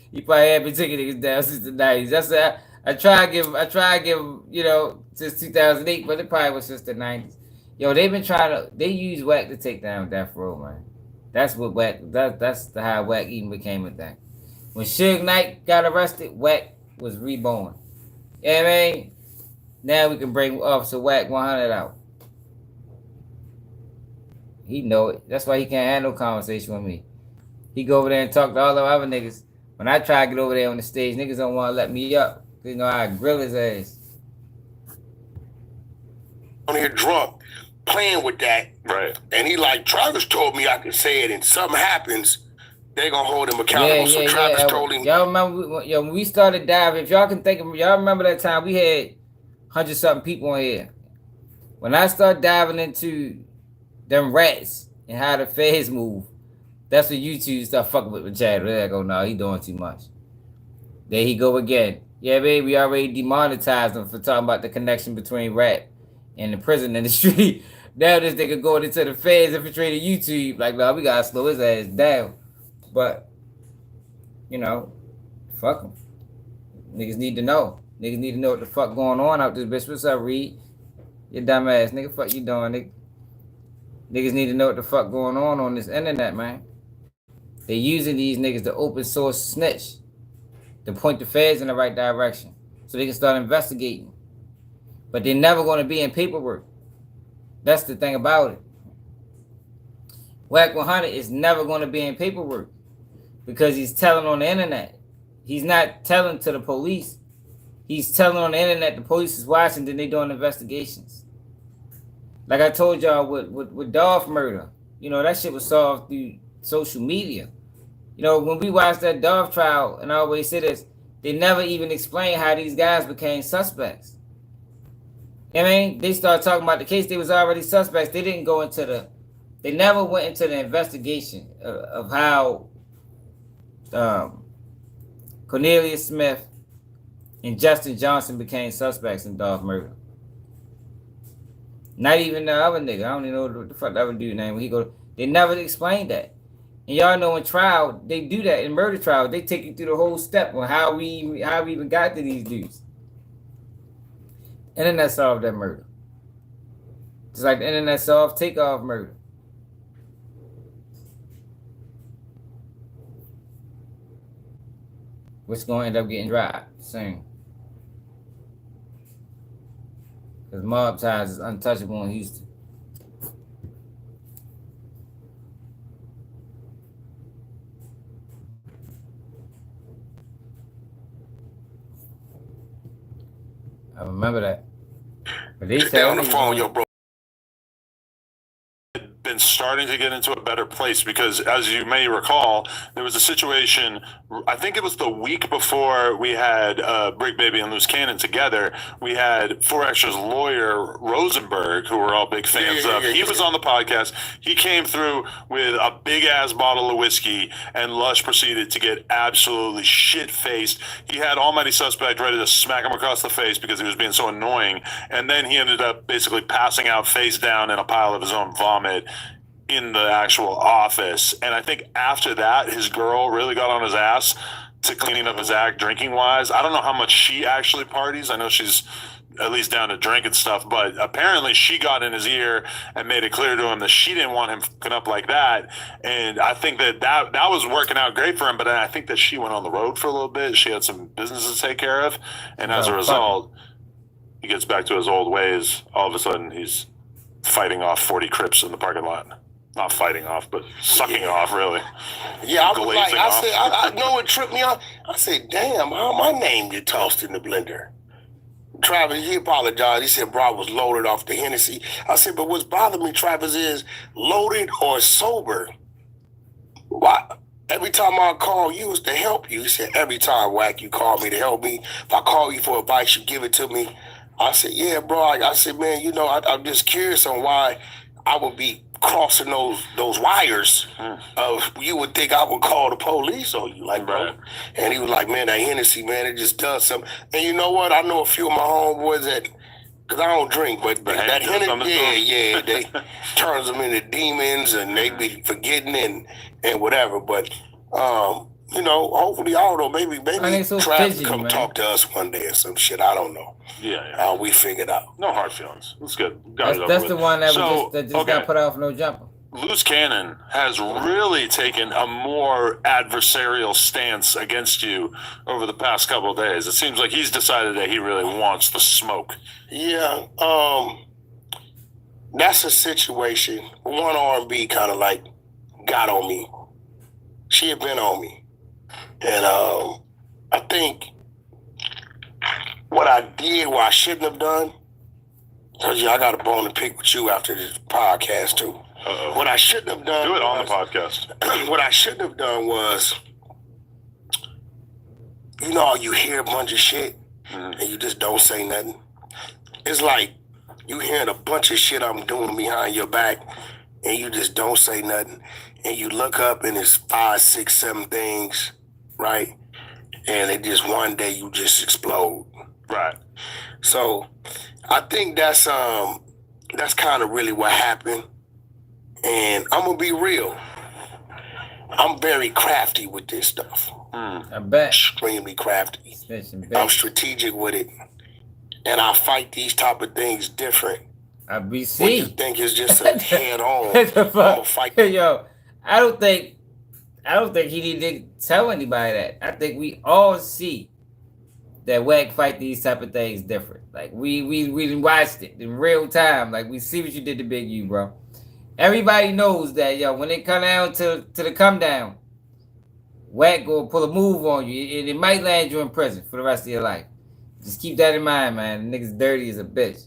He probably had been taking niggas down since the 90s. That's I try to give, you know, since 2008, but it probably was since the 90s. Yo, they use Wack to take down Death Row, man. That's what Wack, that's how Wack even became a thing. When Suge Knight got arrested, Wack was reborn. You know what I mean? Now we can bring Officer Wack 100 out. He know it. That's why he can't have no conversation with me. He go over there and talk to all the other niggas. When I try to get over there on the stage, niggas don't want to let me up. You know, I grill his ass. On here drunk, playing with that. Right. And he like, Travis told me I could say it, and something happens, they gonna hold him accountable. So Travis told him. Y'all remember when we started diving, if y'all can think of, y'all remember that time we had 100-something people on here. When I started diving into them rats and how the feds move, that's when YouTube start fucking with Chad. There I go, no, he doing too much. There he go again. Yeah, baby, we already demonetized him for talking about the connection between rap and the prison industry. Now this nigga going into the feds infiltrating YouTube. Like, no, we gotta slow his ass down. But, you know, fuck him. Niggas need to know. Niggas need to know what the fuck going on out this bitch. What's up, Reed? You dumb ass nigga. Fuck you doing, nigga? Niggas need to know what the fuck going on this internet, man. They using these niggas to open source snitch, to point the feds in the right direction, so they can start investigating. But they're never going to be in paperwork. That's the thing about it. Wack 100 is never going to be in paperwork because he's telling on the internet. He's not telling to the police. He's telling on the internet the police is watching, then they doing investigations. Like I told y'all with Dolph murder, you know, that shit was solved through social media. You know, when we watched that Dolph trial, and I always say this, they never even explained how these guys became suspects. You know what I mean? They started talking about the case, they was already suspects. They didn't go into they never went into the investigation of how Cornelius Smith and Justin Johnson became suspects in Dolph murder. Not even the other nigga. I don't even know what the fuck the other dude's name. They never explained that. And y'all know in trial, they do that in murder trial. They take you through the whole step on how we even got to these dudes. Internet solved that murder. Just like the internet solved Takeoff murder. What's going to end up getting dropped soon. Because mob ties is untouchable in Houston. I remember that. But they said on the phone, yo, bro. Been starting to get into a better place because, as you may recall, there was a situation, I think it was the week before we had Brick Baby and Loose Cannon together, we had 4Extra's lawyer Rosenberg, who we're all big fans of. He was on the podcast. He came through with a big ass bottle of whiskey, and Lush proceeded to get absolutely shit faced. He had Almighty Suspect ready to smack him across the face because he was being so annoying, and then he ended up basically passing out face down in a pile of his own vomit in the actual office. And I think after that, his girl really got on his ass to cleaning up his act drinking wise. I don't know how much she actually parties. I know she's at least down to drink and stuff. But apparently she got in his ear and made it clear to him that she didn't want him fucking up like that. And I think that was working out great for him. But I think that she went on the road for a little bit. She had some business to take care of. And as a result, he gets back to his old ways. All of a sudden, he's fighting off 40 Crips in the parking lot. Not fighting off, but sucking off, really. Yeah, I was like, I said, I know what tripped me out. I said, damn, how my name get tossed in the blender? Travis, he apologized. He said, bro, I was loaded off the Hennessy. I said, but what's bothering me, Travis, is loaded or sober. Why? Every time I call you, it's to help you. He said, every time, Wack, you call me to help me. If I call you for advice, you give it to me. I said, yeah, bro. I said, man, you know, I'm just curious on why I would be crossing those wires of you would think I would call the police on you, like, bro. And he was like, man, that Hennessy, man, it just does something. And you know what? I know a few of my homeboys that, because I don't drink, but that Hennessy, they turns them into demons and they be forgetting and whatever. But, you know, hopefully, I don't know, maybe Travis come talk to us one day or some shit. I don't know. Yeah. We figured out. No hard feelings. That's good. That's the one that just got put off no jumper. Loose Cannon has really taken a more adversarial stance against you over the past couple of days. It seems like he's decided that he really wants the smoke. Yeah, that's a situation. One R&B kind of like got on me. She had been on me. And I think what I did, what I shouldn't have done, because I got a bone to pick with you after this podcast too. What I shouldn't have done. Do it on the podcast. What I shouldn't have done was, you know, you hear a bunch of shit and you just don't say nothing. It's like you hearing a bunch of shit I'm doing behind your back and you just don't say nothing. And you look up and it's 5, 6, 7 things, right? And it just one day you just explode. Right. So I think that's kind of really what happened. And I'm gonna be real. I'm very crafty with this stuff. I bet. Extremely crafty. I'm strategic with it. And I fight these type of things different. What you think is just a head on. I'm gonna fight. Yo, I don't think he need to tell anybody that. I think we all see that Wack fight these type of things different. Like we watched it in real time. Like we see what you did to Big U, bro. Everybody knows that, yo, when it come down to the come down, Wack gonna pull a move on you, and it might land you in prison for the rest of your life. Just keep that in mind, man. The nigga's dirty as a bitch.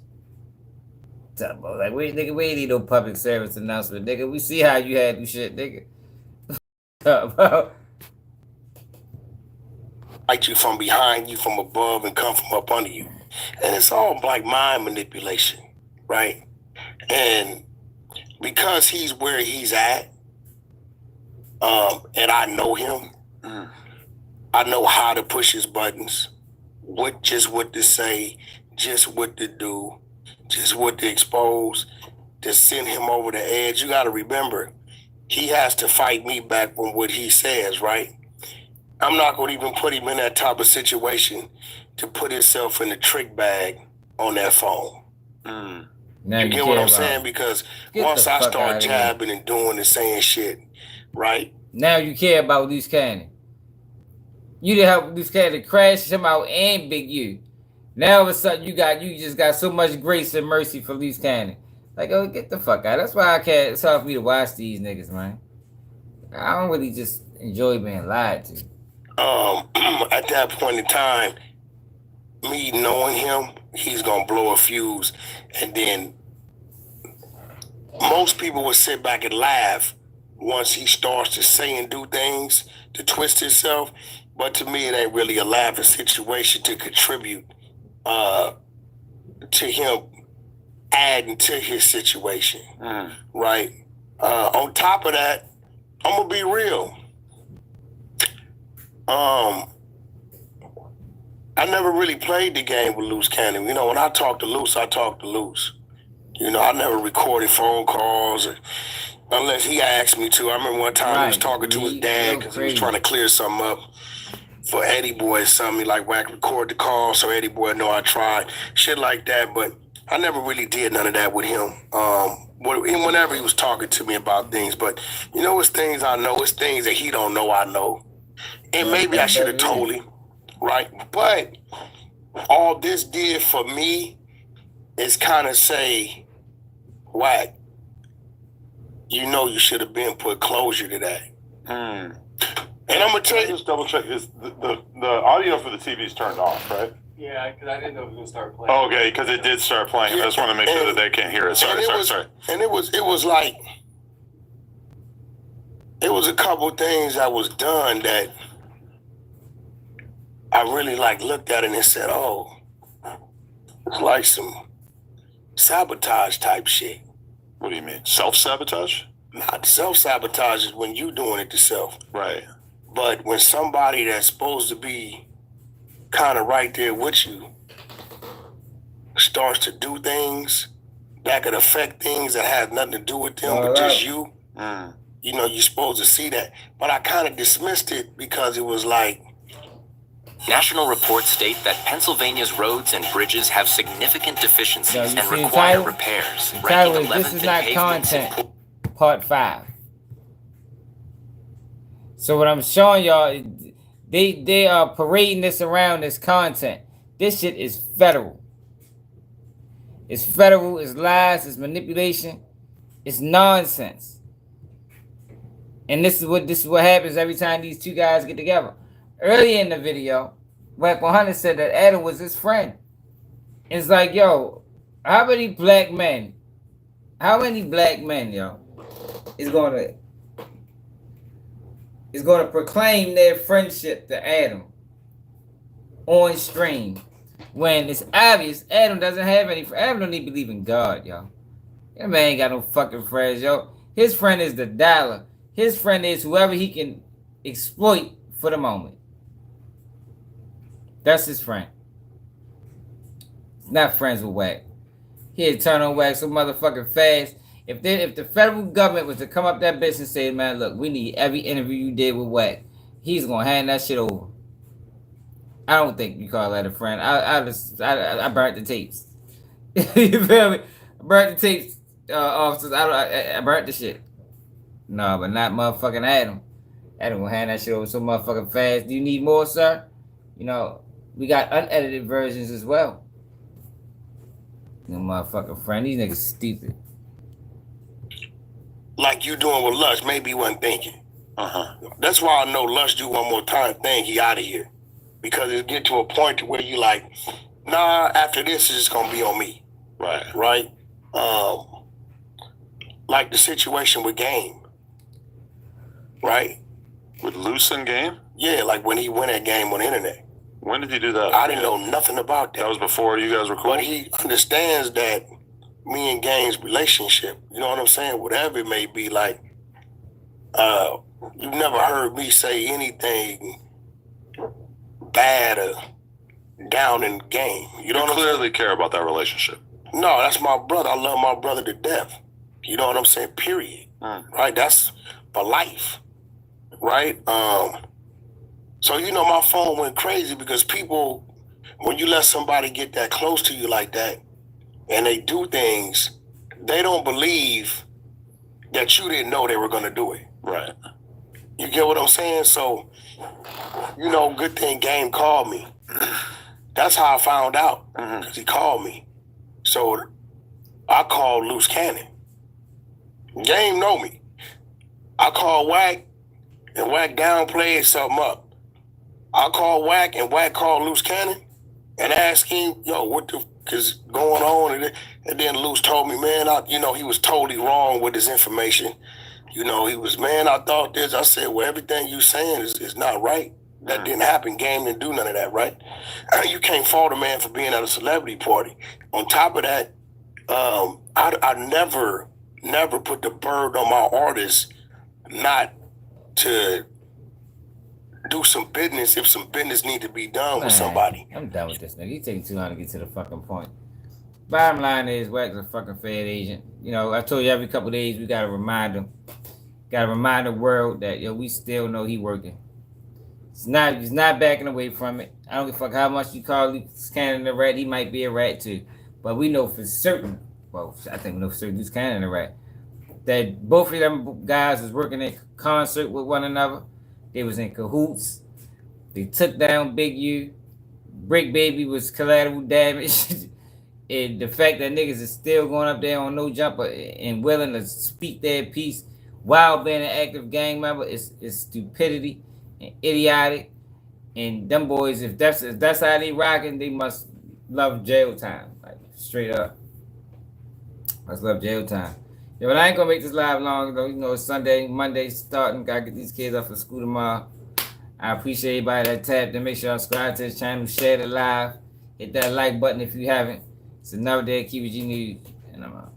Like we ain't need no public service announcement, nigga. We see how you handle shit, nigga. Fight you from behind you, from above, and come from up under you. And it's all like mind manipulation, right? And because he's where he's at, and I know him, I know how to push his buttons, what to say, just what to do, just what to expose, to send him over the edge. You got to remember, he has to fight me back from what he says, right? I'm not going to even put him in that type of situation to put himself in the trick bag on that phone. Now you get what I'm saying? Because once I start jabbing and doing and saying shit, right? Now you care about Loose Cannon. You didn't help Loose Cannon crash him out and Big U. Now all of a sudden you just got so much grace and mercy for Loose Cannon. Like, oh, get the fuck out. That's why I can't. It's hard for me to watch these niggas, man. I don't really just enjoy being lied to. At that point in time, me knowing him, he's gonna blow a fuse, and then most people would sit back and laugh once he starts to say and do things to twist himself. But to me, it ain't really a laughing situation to contribute to him adding to his situation, right? On top of that, I'm gonna be real. I never really played the game with Loose Cannon. You know, when I talk to Loose, I talk to Loose. You know, I never recorded phone calls unless he asked me to. I remember one time he was talking to his dad because he was trying to clear something up. for Eddie Boy or something, like Wack record the call so Eddie Boy know I tried. Shit like that, but I never really did none of that with him. Whenever he was talking to me about things, but you know, it's things I know, it's things that he don't know I know. And maybe I should have told him, right? But all this did for me is kind of say, Wack, you know you should have been put closure to that. And I'm gonna tell you, just double check. Is the audio for the TV is turned off, right? Yeah, because I didn't know it was gonna start playing. Oh, okay, because it did start playing. I just want to make sure that they can't hear it. Sorry. And it was like, it was a couple things that was done that I really like looked at it and said, oh, it's like some sabotage type shit. What do you mean? Self-sabotage? Not self-sabotage is when you doing it to self. Right. But when somebody that's supposed to be kind of right there with you starts to do things that could affect things that have nothing to do with them, but just you, you know, you're supposed to see that. But I kind of dismissed it because it was like, National reports state that Pennsylvania's roads and bridges have significant deficiencies and see require repairs, the ranking title is 11th This Is in Not pavements in Content Part 5. So what I'm showing y'all, they are parading this around as content. This shit is federal. It's federal, it's lies, it's manipulation, it's nonsense. And this is what happens every time these two guys get together. Earlier in the video, Wack 100 said that Adam was his friend. It's like, yo, how many black men, yo, is gonna proclaim their friendship to Adam on stream when it's obvious Adam doesn't have any friends. Adam don't even believe in God, yo. That man ain't got no fucking friends, yo. His friend is the dollar. His friend is whoever he can exploit for the moment. That's his friend. He's not friends with Wack. He'd turn on Wack so motherfucking fast. If the federal government was to come up that bitch and say, man, look, we need every interview you did with Wack, he's gonna hand that shit over. I don't think you call that a friend. I burnt the tapes. You feel me? I burnt the tapes, officers. I burnt the shit. No, but not motherfucking Adam. Adam gonna hand that shit over so motherfucking fast. Do you need more, sir? You know, we got unedited versions as well. You motherfucking friend, these niggas stupid. like you doing with Lush, maybe he wasn't thinking. That's why I know Lush do one more time, think he out of here. Because it get to a point to where you like, nah, after this, it's just gonna be on me. Right? Like the situation with Game. Right? With Loose in Game? Yeah, like when he went at Game on the internet. When did he do that? I didn't know nothing about that. That was before you guys were cool? But he understands that me and Game's relationship, you know what I'm saying? Whatever it may be, like, you've never heard me say anything bad or down in Game. You know what I'm saying? Clearly care about that relationship. No, that's my brother. I love my brother to death. You know what I'm saying? Period. Right? That's for life. Right? So, you know, my phone went crazy because people, when you let somebody get that close to you like that and they do things, they don't believe that you didn't know they were going to do it. Right. You get what I'm saying? So, you know, good thing Game called me. That's how I found out, because he called me. So I called Loose Cannon. Game know me. I called Wack, and Wack downplayed something up. I called Wack, and Wack called Loose Cannon and asked him, yo, what the f is going on? And then Loose told me, man, he was totally wrong with his information. You know, he was, man, I thought this. I said, well, everything you saying is not right. That didn't happen. Game didn't do none of that, right? You can't fault a man for being at a celebrity party. On top of that, I never put the burden on my artists not to do some business if some business need to be done with somebody. I'm done with this nigga. He's taking too long to get to the fucking point. Bottom line is, Wack's a fucking Fed agent. You know, I told you every couple of days we gotta remind him. Gotta remind the world that, yo, we still know he working. He's not backing away from it. I don't give a fuck how much you call Luke Cannon a rat. He might be a rat too. But we know for certain, well, I think we know for certain Luke Cannon a rat, that both of them guys was working in concert with one another. They was in cahoots. They took down Big U. Brick Baby was collateral damage. And the fact that niggas is still going up there on no jumper and willing to speak their piece while being an active gang member is stupidity and idiotic. And them boys, if that's how they rocking, they must love jail time. Like straight up. Must love jail time. Yeah, but I ain't gonna make this live long though. You know, it's Sunday, Monday starting. Gotta get these kids off to school tomorrow. I appreciate everybody that tapped and make sure y'all subscribe to this channel, share the live, hit that like button if you haven't. It's another day of Keep What You Need, and I'm out.